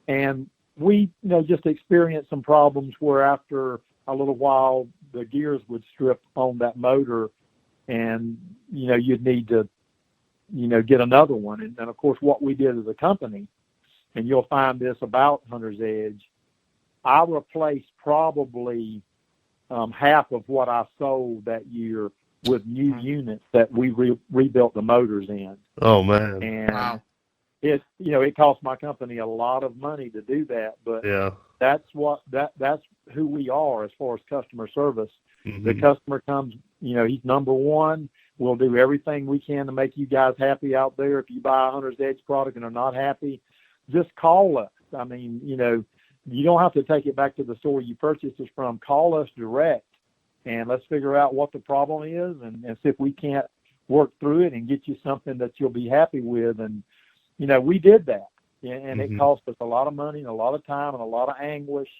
And we, just experienced some problems where after a little while, the gears would strip on that motor, and, you'd need to, get another one. And of course, what we did as a company, and you'll find this about Hunter's Edge, I replaced probably half of what I sold that year with new units that we rebuilt the motors in. Oh, man. And wow. It cost my company a lot of money to do that, but Yeah. that's who we are as far as customer service. Mm-hmm. The customer comes, he's number one. We'll do everything we can to make you guys happy out there. If you buy a Hunter's Edge product and are not happy, just call us. I mean, you don't have to take it back to the store you purchased it from. Call us direct, and let's figure out what the problem is and see if we can't work through it and get you something that you'll be happy with. And, we did that, and Mm-hmm. it cost us a lot of money and a lot of time and a lot of anguish.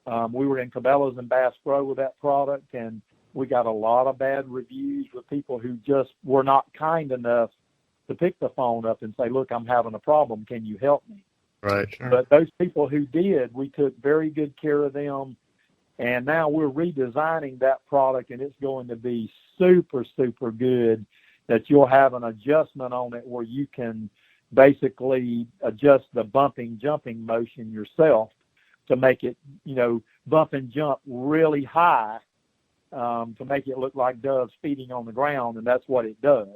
We were in Cabela's and Bass Pro with that product, and we got a lot of bad reviews with people who just were not kind enough to pick the phone up and say, look, I'm having a problem. Can you help me? Right. Sure. But those people who did, we took very good care of them. And now we're redesigning that product, and it's going to be super, super good, that you'll have an adjustment on it where you can basically adjust the bumping, jumping motion yourself to make it, bump and jump really high, to make it look like doves feeding on the ground. And that's what it does.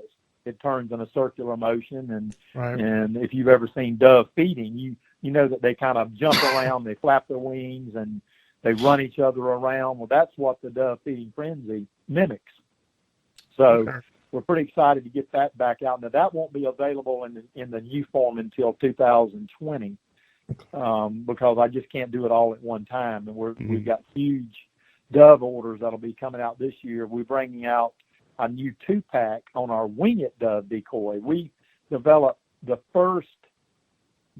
It turns in a circular motion. And, Right. and if you've ever seen dove feeding, you know that they kind of jump around, they flap their wings, and they run each other around. Well, that's what the dove feeding frenzy mimics. So we're pretty excited to get that back out. Now, that won't be available in the new form until 2020, because I just can't do it all at one time. And we've got huge dove orders that'll be coming out this year. We're bringing out a new 2-pack on our Wing It Dove decoy. We developed the first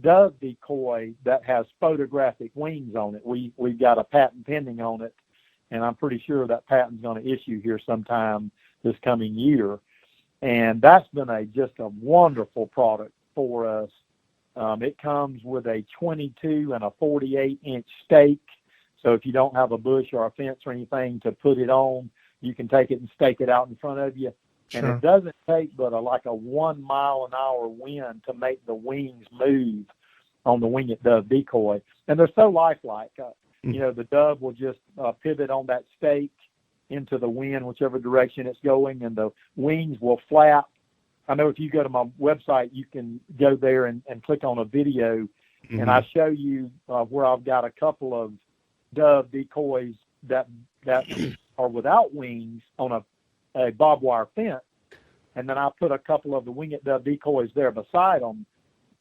dove decoy that has photographic wings on it. We've got a patent pending on it, and I'm pretty sure that patent's going to issue here sometime this coming year. And that's been just a wonderful product for us. It comes with a 22 and a 48-inch stake. So if you don't have a bush or a fence or anything to put it on, you can take it and stake it out in front of you. Sure. And it doesn't take but like a 1 mile an hour wind to make the wings move on the Wing It Dove decoy. And they're so lifelike. The dove will just pivot on that stake into the wind, whichever direction it's going, and the wings will flap. I know if you go to my website, you can go there and click on a video, and I show you where I've got a couple of dove decoys that are without wings on a barbed wire fence, and then I put a couple of the Wing It Dove decoys there beside them,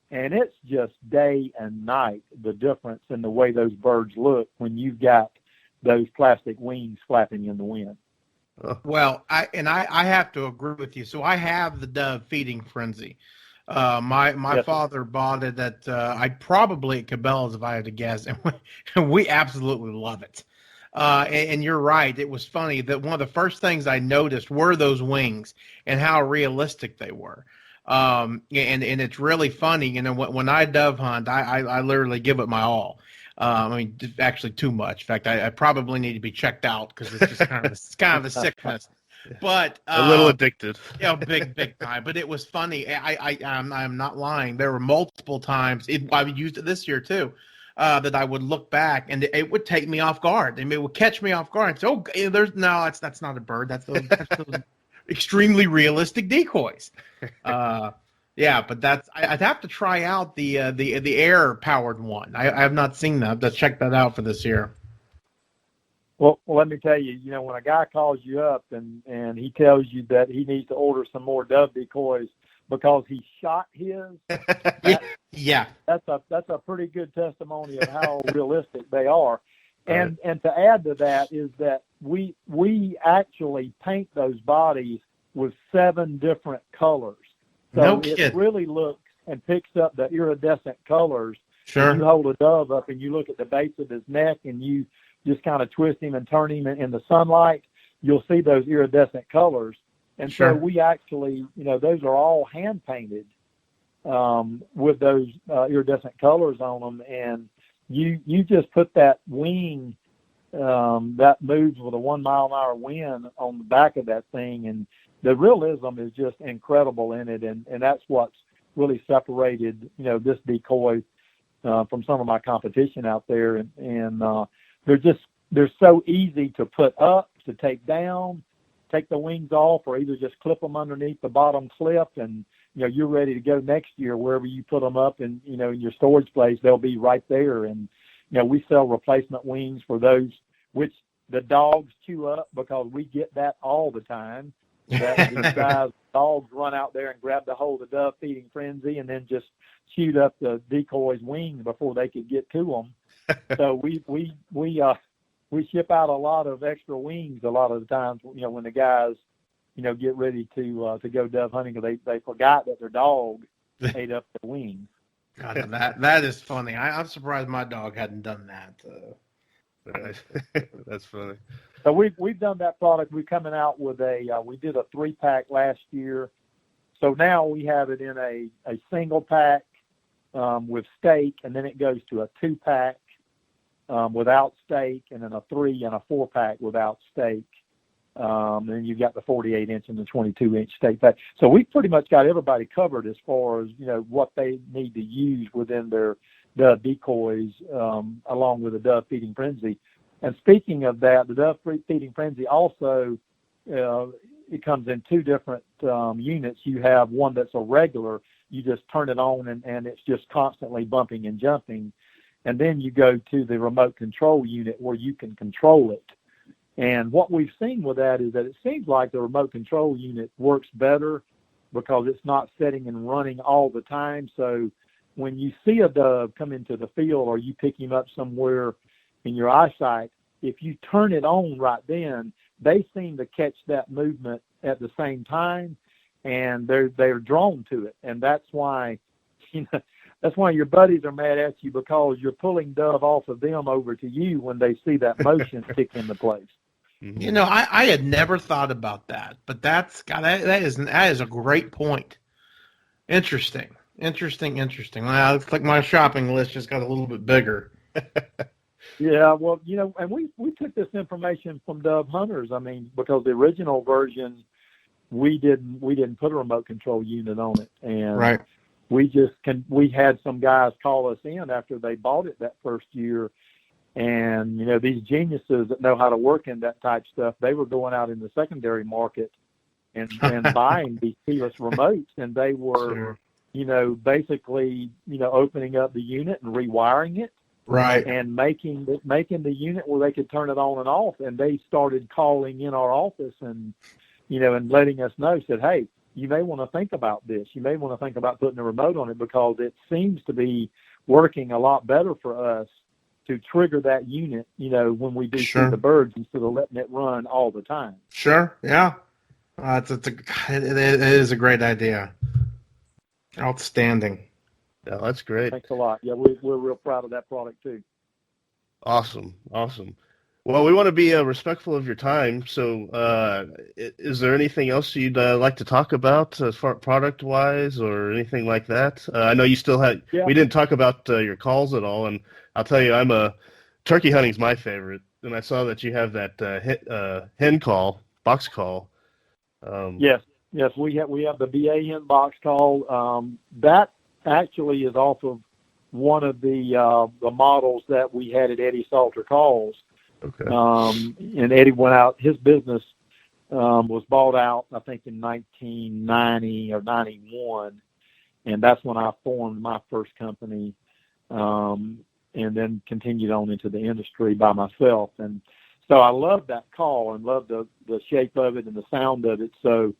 and it's just day and night, the difference in the way those birds look when you've got those plastic wings flapping in the wind. Well, I have to agree with you. So I have the dove feeding frenzy. My Yes, father bought it at I'd probably at Cabela's if I had to guess, and we absolutely love it. And you're right. It was funny that one of the first things I noticed were those wings and how realistic they were. And it's really funny. When I dove hunt, I literally give it my all. Actually too much. In fact, I probably need to be checked out because it's just kind of a sickness. But a little addicted. Big time. But it was funny. I'm not lying. There were multiple times. I used it this year too. That I would look back and it would take me off guard. It would catch me off guard. So that's not a bird. That's those extremely realistic decoys. Yeah, but I'd have to try out the air powered one. I have not seen that. Let's check that out for this year. Well, let me tell you, when a guy calls you up and he tells you that he needs to order some more dove decoys because he shot his, that's a pretty good testimony of how realistic they are. And to add to that is that we actually paint those bodies with 7 different colors. No it kidding. really looks and picks up the iridescent colors. Sure. When you hold a dove up and you look at the base of his neck and you just kind of twist him and turn him in the sunlight, you'll see those iridescent colors. And Sure. so we actually, those are all hand painted with those iridescent colors on them. And you just put that wing that moves with a 1 mile an hour wind on the back of that thing. And the realism is just incredible in it. And that's what's really separated, this decoy from some of my competition out there. And they're so easy to put up, to take down, take the wings off, or either just clip them underneath the bottom clip, and you're ready to go next year wherever you put them up, and in your storage place they'll be right there. And we sell replacement wings for those which the dogs chew up, because we get that all the time. That these guys, dogs run out there and grab the whole of the dove feeding frenzy and then just chewed up the decoy's wings before they could get to them. So we ship out a lot of extra wings a lot of the times, when the guys, get ready to go dove hunting, because they forgot that their dog ate up the wings. God, that is funny. I'm surprised my dog hadn't done that. That's funny. So we've done that product. We're coming out with we did a 3-pack last year. So now we have it in a single pack with steak, and then it goes to a 2-pack without steak, and then a 3 and a 4-pack without steak. And then you've got the 48-inch and the 22-inch steak pack. So we've pretty much got everybody covered as far as, what they need to use within their dove decoys, along with the dove feeding frenzy. And speaking of that, the dove feeding frenzy also, it comes in 2 different units. You have one that's a regular. You just turn it on and it's just constantly bumping and jumping. And then you go to the remote control unit where you can control it. And what we've seen with that is that it seems like the remote control unit works better because it's not setting and running all the time. So when you see a dove come into the field or you pick him up somewhere in your eyesight, if you turn it on right then, they seem to catch that movement at the same time, and they're drawn to it. And that's why, that's why your buddies are mad at you, because you're pulling dove off of them over to you when they see that motion kick into place. I had never thought about that, but that is a great point. Interesting. Well, it's like my shopping list just got a little bit bigger. Yeah, well, and we took this information from dove hunters. I mean, because the original version, we didn't put a remote control unit on it, and right. We had some guys call us in after they bought it that first year, and these geniuses that know how to work in that type stuff, they were going out in the secondary market and buying these keyless remotes, and they were, sure. Basically, opening up the unit and rewiring it. Right. And making the unit where they could turn it on and off. And they started calling in our office and letting us know, said, hey, you may want to think about this. You may want to think about putting a remote on it, because it seems to be working a lot better for us to trigger that unit, when we do see the birds, instead of letting it run all the time. Sure. Yeah. It is a great idea. Outstanding. Yeah, that's great. Thanks a lot. Yeah, we're real proud of that product too. Awesome. Well, we want to be respectful of your time. So, is there anything else you'd like to talk about as far product-wise or anything like that? I know you still had. Yeah. We didn't talk about your calls at all, and I'll tell you, turkey hunting's my favorite, and I saw that you have that hen call, box call. Yes, we have the BA hen box call. That actually is off of one of the models that we had at Eddie Salter Calls. Okay. And Eddie went out. His business was bought out, I think, in 1990 or 91, and that's when I formed my first company, and then continued on into the industry by myself. And so I loved that call and loved the shape of it and the sound of it. So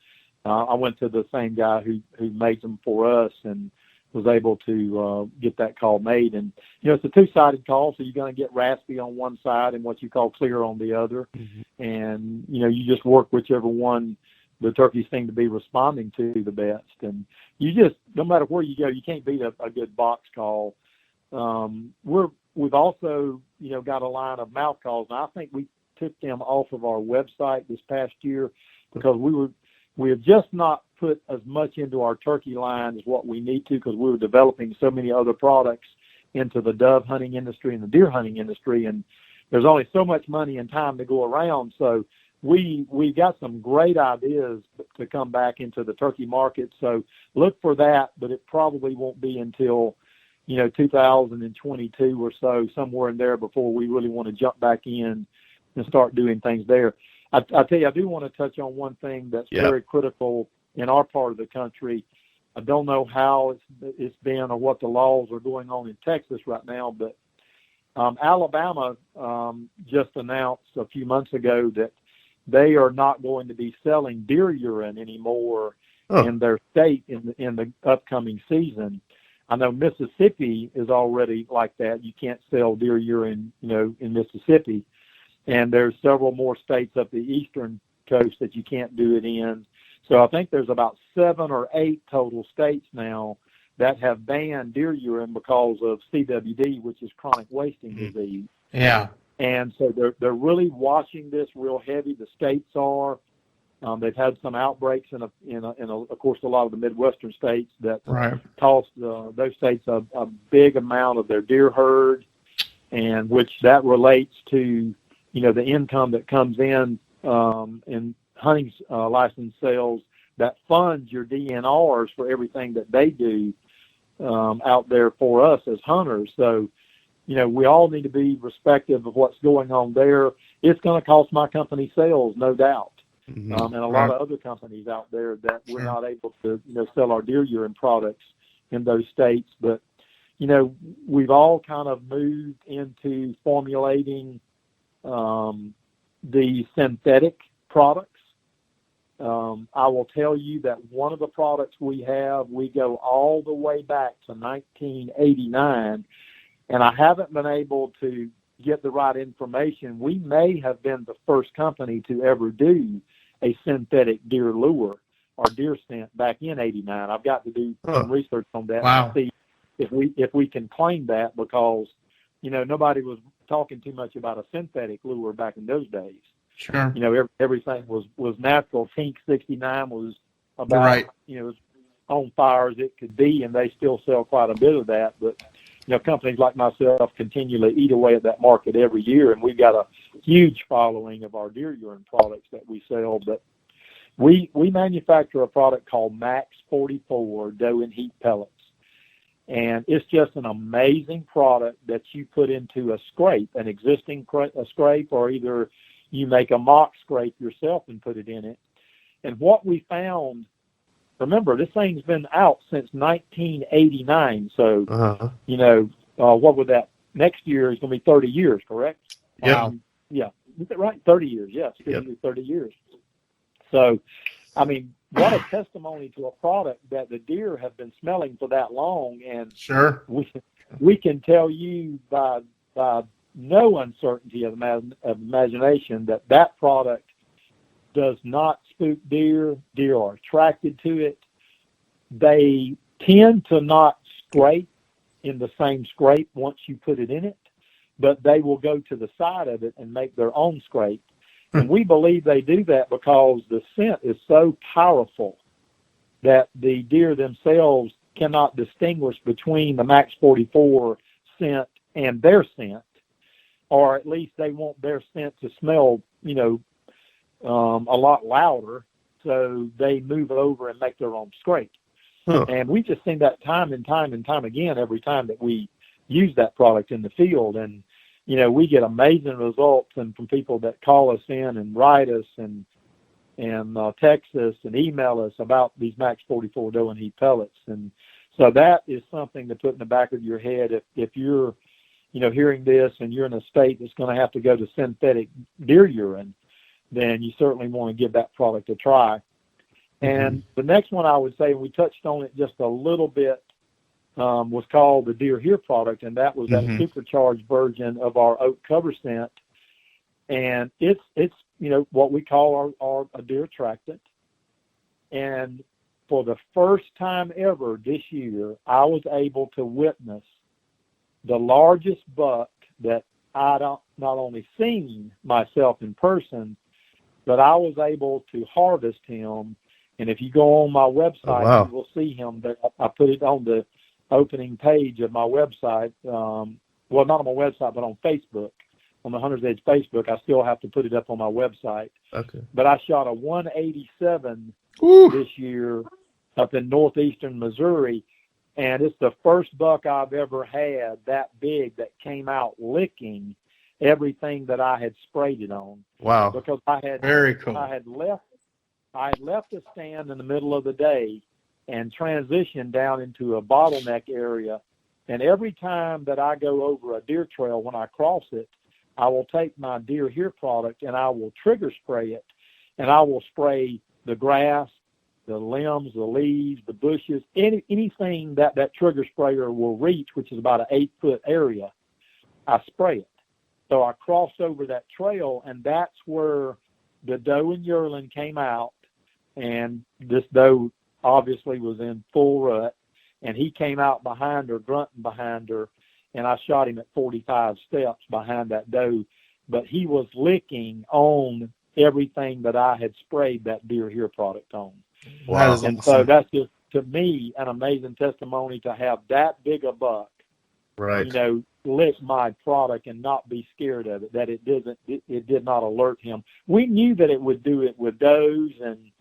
I went to the same guy who made them for us and was able to get that call made. And, it's a 2-sided call, so you're going to get raspy on one side and what you call clear on the other. Mm-hmm. And, you just work whichever one the turkeys seem to be responding to the best. And you just, no matter where you go, you can't beat a good box call. We've also, got a line of mouth calls. And I think we took them off of our website this past year because we have just not put as much into our turkey line as what we need to, because we were developing so many other products into the dove hunting industry and the deer hunting industry. And there's only so much money and time to go around. So we got some great ideas to come back into the turkey market. So look for that, but it probably won't be until, 2022 or so, somewhere in there, before we really want to jump back in and start doing things there. I tell you, I do want to touch on one thing that's very critical in our part of the country. I don't know how it's been or what the laws are going on in Texas right now, but Alabama just announced a few months ago that they are not going to be selling deer urine anymore in their state in the upcoming season. I know Mississippi is already like that. You can't sell deer urine, in Mississippi. And there's several more states up the eastern coast that you can't do it in. So I think there's about 7 or 8 total states now that have banned deer urine because of CWD, which is chronic wasting disease. Yeah. And so they're really watching this real heavy. The states are. They've had some outbreaks in of course, a lot of the Midwestern states that cost those states a big amount of their deer herd, and which that relates to, the income that comes in hunting license sales that funds your DNRs for everything that they do out there for us as hunters. So, we all need to be respectful of what's going on there. It's going to cost my company sales, no doubt. And a lot of other companies out there that we're not able to, sell our deer urine products in those states. But, we've all kind of moved into formulating the synthetic products. I will tell you that one of the products we go all the way back to 1989, and I haven't been able to get the right information. We may have been the first company to ever do a synthetic deer lure or deer scent back in 89. I've got to do some research on that and see if we can claim that, because, nobody was talking too much about a synthetic lure back in those days. Sure. Everything was natural. Pink 69 was about, as on fire as it could be, and they still sell quite a bit of that. But, companies like myself continually eat away at that market every year, and we've got a huge following of our deer urine products that we sell. But we manufacture a product called Max 44 doe and heat pellets. And it's just an amazing product that you put into a scrape, an existing scrape, or either you make a mock scrape yourself and put it in it. And what we found, remember, this thing's been out since 1989. So, what would that next year is going to be 30 years, correct? Yeah. Yeah. Is it right? 30 years. Yes. 30 years. So, what a testimony to a product that the deer have been smelling for that long. And we can tell you by no uncertainty of imagination that product does not spook deer. Deer are attracted to it. They tend to not scrape in the same scrape once you put it in it, but they will go to the side of it and make their own scrape. And we believe they do that because the scent is so powerful that the deer themselves cannot distinguish between the Max 44 scent and their scent, or at least they want their scent to smell, a lot louder, so they move over and make their own scrape. And we just seen that time and time and time again every time that we use that product in the field. And we get amazing results, and from people that call us in and write us and text us and email us about these Max 44 doe and heat pellets. And so that is something to put in the back of your head. If you're, hearing this and you're in a state that's going to have to go to synthetic deer urine, then you certainly want to give that product a try. And the next one I would say, we touched on it just a little bit, was called the Deer Here product, and that was that supercharged version of our oak cover scent. And it's what we call our deer attractant. And for the first time ever this year, I was able to witness the largest buck that I not only seen myself in person, but I was able to harvest him. And if you go on my website, you will see him. I put it on the opening page of my website. Well, not on my website, but on Facebook, on the Hunter's Edge Facebook. I still have to put it up on my website. Okay. But I shot a 187 this year up in northeastern Missouri, and it's the first buck I've ever had that big that came out licking everything that I had sprayed it on. Wow. Because I had very cool. I had left the stand in the middle of the day and transitioned down into a bottleneck area. And every time that I go over a deer trail, when I cross it, I will take my Deer Here product and I will trigger spray it, and I will spray the grass, the limbs, the leaves, the bushes, anything that trigger sprayer will reach, which is about an 8-foot area, I spray it. So I crossed over that trail, and that's where the doe and yearling came out, and this doe obviously was in full rut, and he came out behind her, grunting behind her, and I shot him at 45 steps behind that doe, but he was licking on everything that I had sprayed that Deer Here product on. Wow. That is and awesome. So that's just, to me, an amazing testimony to have that big a buck, right, lick my product and not be scared of it, that it did not alert him. We knew that it would do it with does and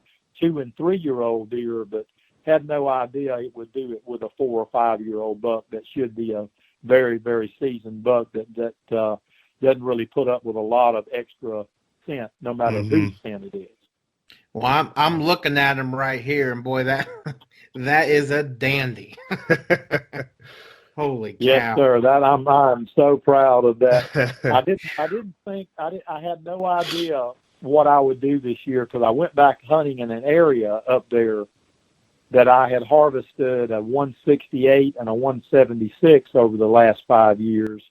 2- and 3-year-old deer, but had no idea it would do it with a 4- or 5-year-old buck that should be a very, very seasoned buck that doesn't really put up with a lot of extra scent, no matter whose scent it is. Well, I'm looking at him right here, and boy, that is a dandy. Holy cow! Yes, sir. That I'm so proud of that. I had no idea what I would do this year, because I went back hunting in an area up there that I had harvested a 168 and a 176 over the last 5 years.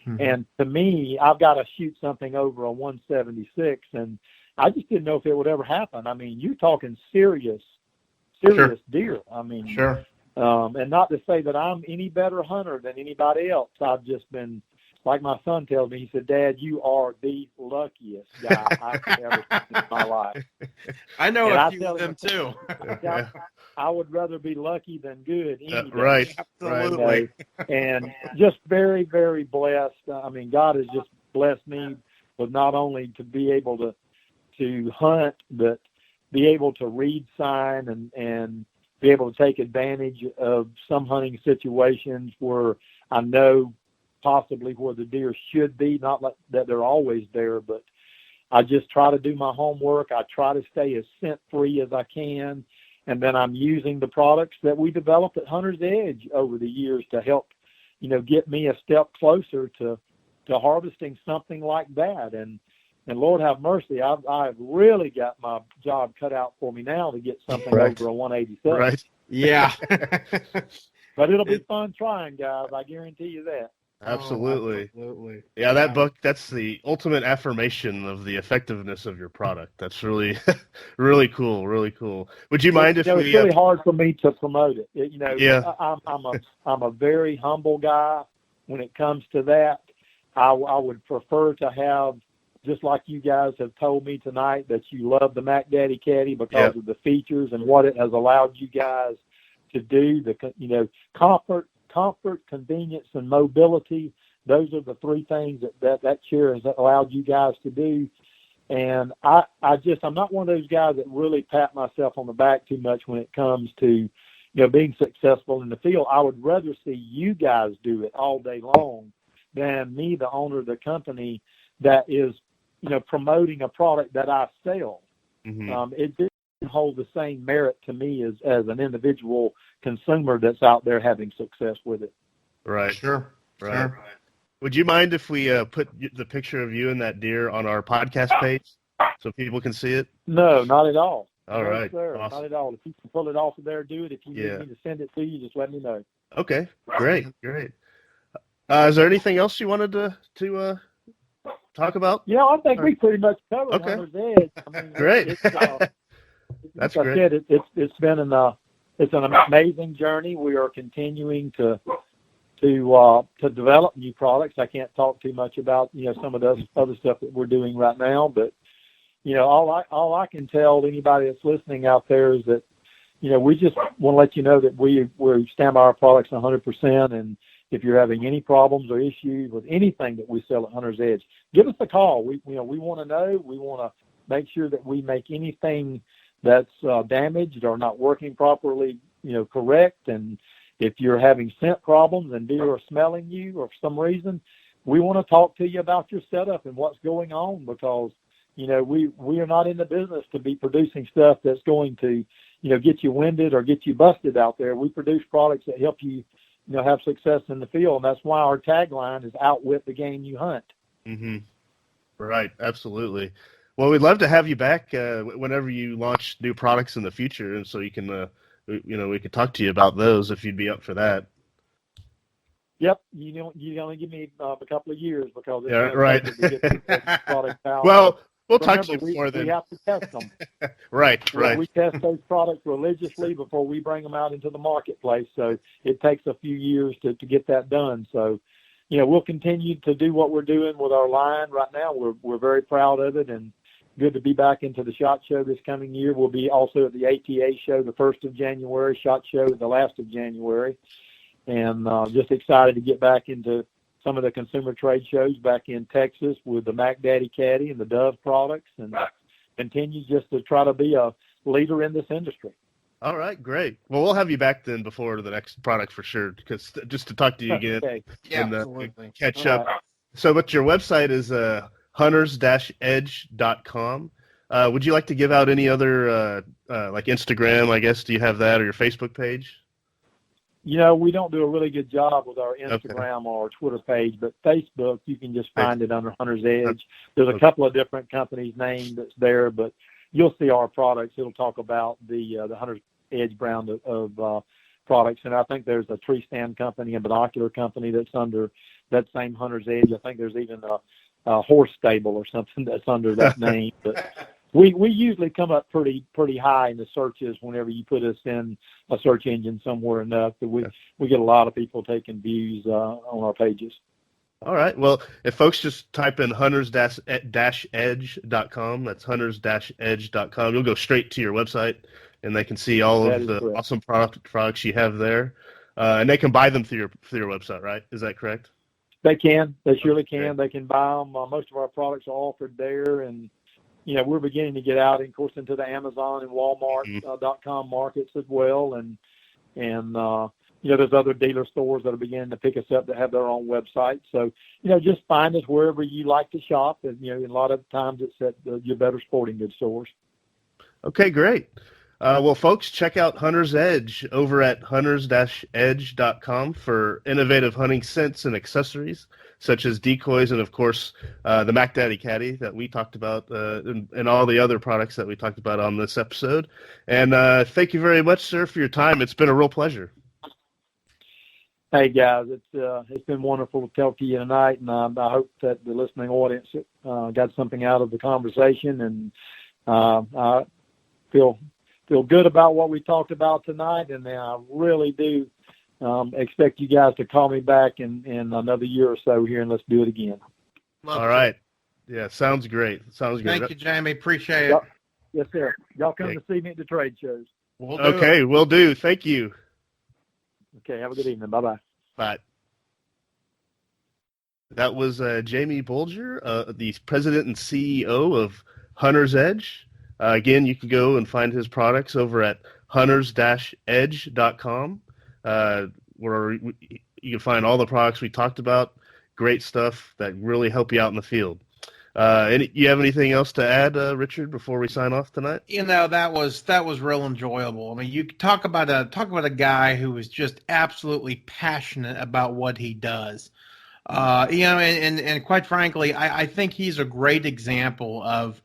Mm-hmm. And to me, I've got to shoot something over a 176, and I just didn't know if it would ever happen. I mean, you're talking serious sure. deer. I mean, sure. And not to say that I'm any better hunter than anybody else. I've just been, like my son tells me, he said, "Dad, you are the luckiest guy I've ever seen in my life." I know a few of them too. I would rather be lucky than good any day. Right. Absolutely. And just very, very blessed. I mean, God has just blessed me with not only to be able to hunt, but be able to read sign and be able to take advantage of some hunting situations where I know possibly where the deer should be, not like that they're always there, but I just try to do my homework. I try to stay as scent-free as I can, and then I'm using the products that we developed at Hunter's Edge over the years to help, get me a step closer to harvesting something like that. And Lord have mercy, I've really got my job cut out for me now to get something over a 187. Right. Yeah. But it'll be fun trying, guys. I guarantee you that. Absolutely. Oh, absolutely. Yeah, that book, that's the ultimate affirmation of the effectiveness of your product. That's really, really cool. Really cool. Would you mind if we... It's really hard for me to promote it. Yeah. I'm a very humble guy when it comes to that. I would prefer to have, just like you guys have told me tonight, that you love the Mac Daddy Caddy because of the features and what it has allowed you guys to do. Comfort, convenience, and mobility. Those are the three things that chair has allowed you guys to do. And I'm not one of those guys that really pat myself on the back too much when it comes to, being successful in the field. I would rather see you guys do it all day long than me, the owner of the company, that is, promoting a product that I sell. Mm-hmm. It didn't hold the same merit to me as an individual consumer that's out there having success with it. Right. Sure. Right. Sure. Would you mind if we put the picture of you and that deer on our podcast page so people can see it? No, not at all. All right. Sir, awesome. Not at all. If you can pull it off of there, do it. If you need me to send it to you, just let me know. Okay. Great. Is there anything else you wanted to talk about? I think we pretty much covered Hunter's Edge. I mean, Great. That's like great. I said, it's been it's an amazing journey. We are continuing to develop new products. I can't talk too much about some of the other stuff that we're doing right now, but all I can tell anybody that's listening out there is that we just want to let you know that we stand by our products 100%. And if you're having any problems or issues with anything that we sell at Hunter's Edge, give us a call. We want to know. We want to make sure that we make anything that's damaged or not working properly, correct. And if you're having scent problems and deer are smelling you or for some reason, we want to talk to you about your setup and what's going on, because we are not in the business to be producing stuff that's going to get you winded or get you busted out there. We produce products that help you have success in the field, and that's why our tagline is outwit the game you hunt. Mm-hmm. Right, absolutely. Well, we'd love to have you back whenever you launch new products in the future, and so you can we could talk to you about those if you'd be up for that. Yep, you only give me a couple of years because it's right. to get these products out. Well, we'll talk remember, to you before then. We have to test them. Right. We test those products religiously before we bring them out into the marketplace. So it takes a few years to get that done. So, we'll continue to do what we're doing with our line right now. We're very proud of it, and good to be back into the SHOT Show this coming year. We'll be also at the ATA show the 1st of January, SHOT Show the last of January, and just excited to get back into some of the consumer trade shows back in Texas with the Mac Daddy Caddy and the Dove products, and continue just to try to be a leader in this industry. All right, great. Well, we'll have you back then before the next product for sure, because just to talk to you again Okay. and Absolutely. catch All up. right. So, but your website is hunters-edge.com. Would you like to give out any other, like Instagram, I guess? Do you have that, or your Facebook page? We don't do a really good job with our Instagram or Twitter page, but Facebook, you can just find it under Hunter's Edge. There's a couple of different companies named that's there, but you'll see our products. It'll talk about the Hunter's Edge brand of products. And I think there's a tree stand company, a binocular company that's under that same Hunter's Edge. I think there's even a horse stable or something that's under that name. But we usually come up pretty high in the searches whenever you put us in a search engine somewhere enough that we get a lot of people taking views on our pages. All right. Well, if folks just type in hunters-edge.com, that's hunters-edge.com, you'll go straight to your website, and they can see all of the awesome products you have there. And they can buy them through your website, right? Is that correct? They can. They surely can. They can buy them. Most of our products are offered there, and we're beginning to get out, of course, into the Amazon and Walmart.com markets as well, and there's other dealer stores that are beginning to pick us up that have their own website. So just find us wherever you like to shop, and a lot of times it's at your better sporting goods stores. Okay, great. Well, folks, check out Hunter's Edge over at hunters-edge.com for innovative hunting scents and accessories, such as decoys and, of course, the Mac Daddy Caddy that we talked about and all the other products that we talked about on this episode. And thank you very much, sir, for your time. It's been a real pleasure. Hey, guys, it's been wonderful to talk to you tonight, and I hope that the listening audience got something out of the conversation, and I feel good about what we talked about tonight, and I really do expect you guys to call me back in another year or so here, and let's do it again. All right. Yeah, sounds great. Thank you, Jamie. Appreciate it. Yes, sir. Y'all come to see me at the trade shows. We'll do. Thank you. Okay, have a good evening. Bye-bye. Bye. That was Jamie Bulger, the president and CEO of Hunter's Edge. Again, you can go and find his products over at hunters-edge.com, where you can find all the products we talked about. Great stuff that really help you out in the field. You have anything else to add, Richard, before we sign off tonight? That was real enjoyable. I mean, you talk about a guy who is just absolutely passionate about what he does. And quite frankly, I think he's a great example of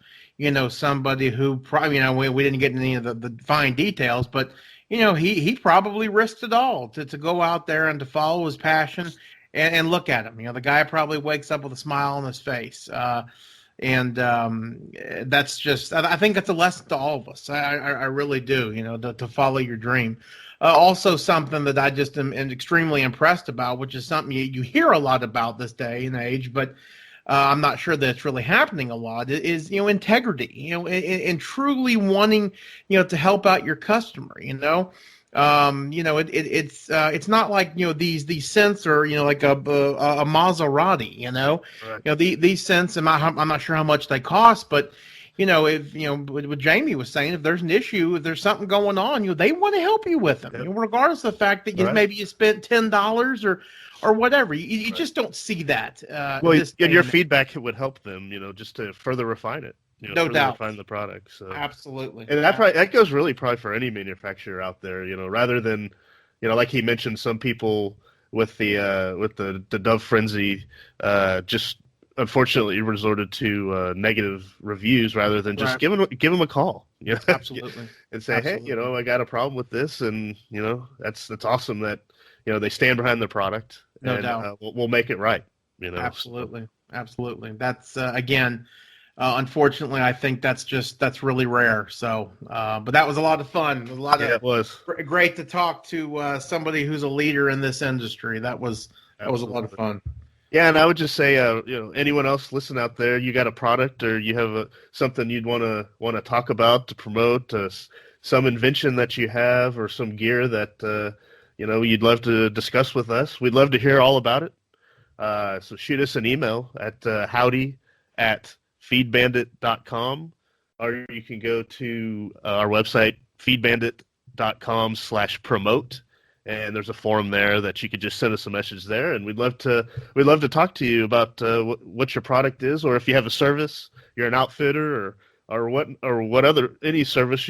somebody who probably, we didn't get into any of the fine details, but he probably risked it all to go out there and to follow his passion. And look at him. The guy probably wakes up with a smile on his face. And that's just, I think that's a lesson to all of us. I really do, to follow your dream. Also, something that I just am extremely impressed about, which is something you hear a lot about this day and age, but I'm not sure that it's really happening a lot, is, integrity, and truly wanting, to help out your customer, it's not like, these scents are, like a Maserati, Right. These scents, I'm not sure how much they cost, but if what Jamie was saying, if there's an issue, if there's something going on, they want to help you with them, Yep. regardless of the fact that maybe you spent $10 or whatever. You just don't see that. Well, and your feedback would help them, just to further refine it. No doubt. Refine the product. So Absolutely. And that goes really probably for any manufacturer out there, rather than, like he mentioned, some people with the Dove frenzy, just unfortunately resorted to negative reviews rather than just give them a call, Absolutely. and say, Absolutely. hey, I got a problem with this, and that's awesome that they stand behind the product. No doubt. We'll make it right. Absolutely. Absolutely. That's again. Unfortunately, I think that's really rare. So, but that was a lot of fun. It was great to talk to somebody who's a leader in this industry. That was a lot of fun. Yeah, and I would just say, anyone else listen out there, you got a product or you have something you'd want to talk about, to promote, some invention that you have or some gear that you'd love to discuss with us. We'd love to hear all about it. So shoot us an email at howdy@feedbandit.com, or you can go to our website, feedbandit.com/promote, and there's a forum there that you could just send us a message there, and we'd love to talk to you about what your product is, or if you have a service, you're an outfitter, or what other any service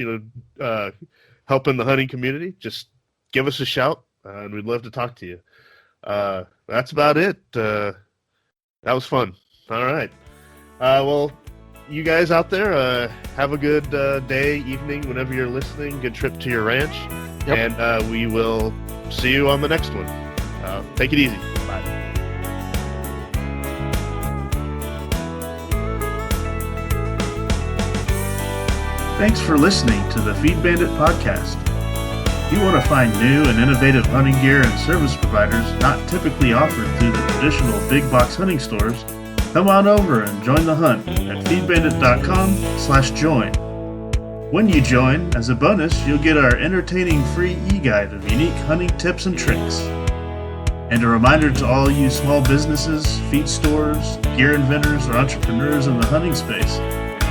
helping the hunting community. Just give us a shout, and we'd love to talk to you. That's about it. That was fun. All right. Well, you guys out there, have a good day, evening, whenever you're listening. Good trip to your ranch. Yep. And we will see you on the next one. Take it easy. Bye. Thanks for listening to the Feed Bandit podcast. If you want to find new and innovative hunting gear and service providers not typically offered through the traditional big box hunting stores, come on over and join the hunt at feedbandit.com/join. When you join, as a bonus, you'll get our entertaining free e-guide of unique hunting tips and tricks. And a reminder to all you small businesses, feed stores, gear inventors, or entrepreneurs in the hunting space,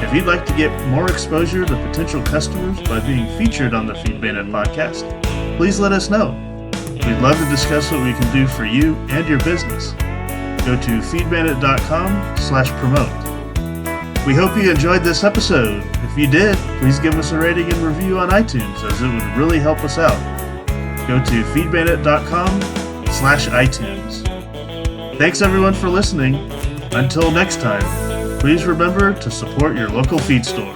if you'd like to get more exposure to potential customers by being featured on the Feed Bandit podcast, please let us know. We'd love to discuss what we can do for you and your business. Go to feedbandit.com/promote. We hope you enjoyed this episode. If you did, please give us a rating and review on iTunes, as it would really help us out. Go to feedbandit.com/iTunes. Thanks everyone for listening. Until next time, please remember to support your local feed store.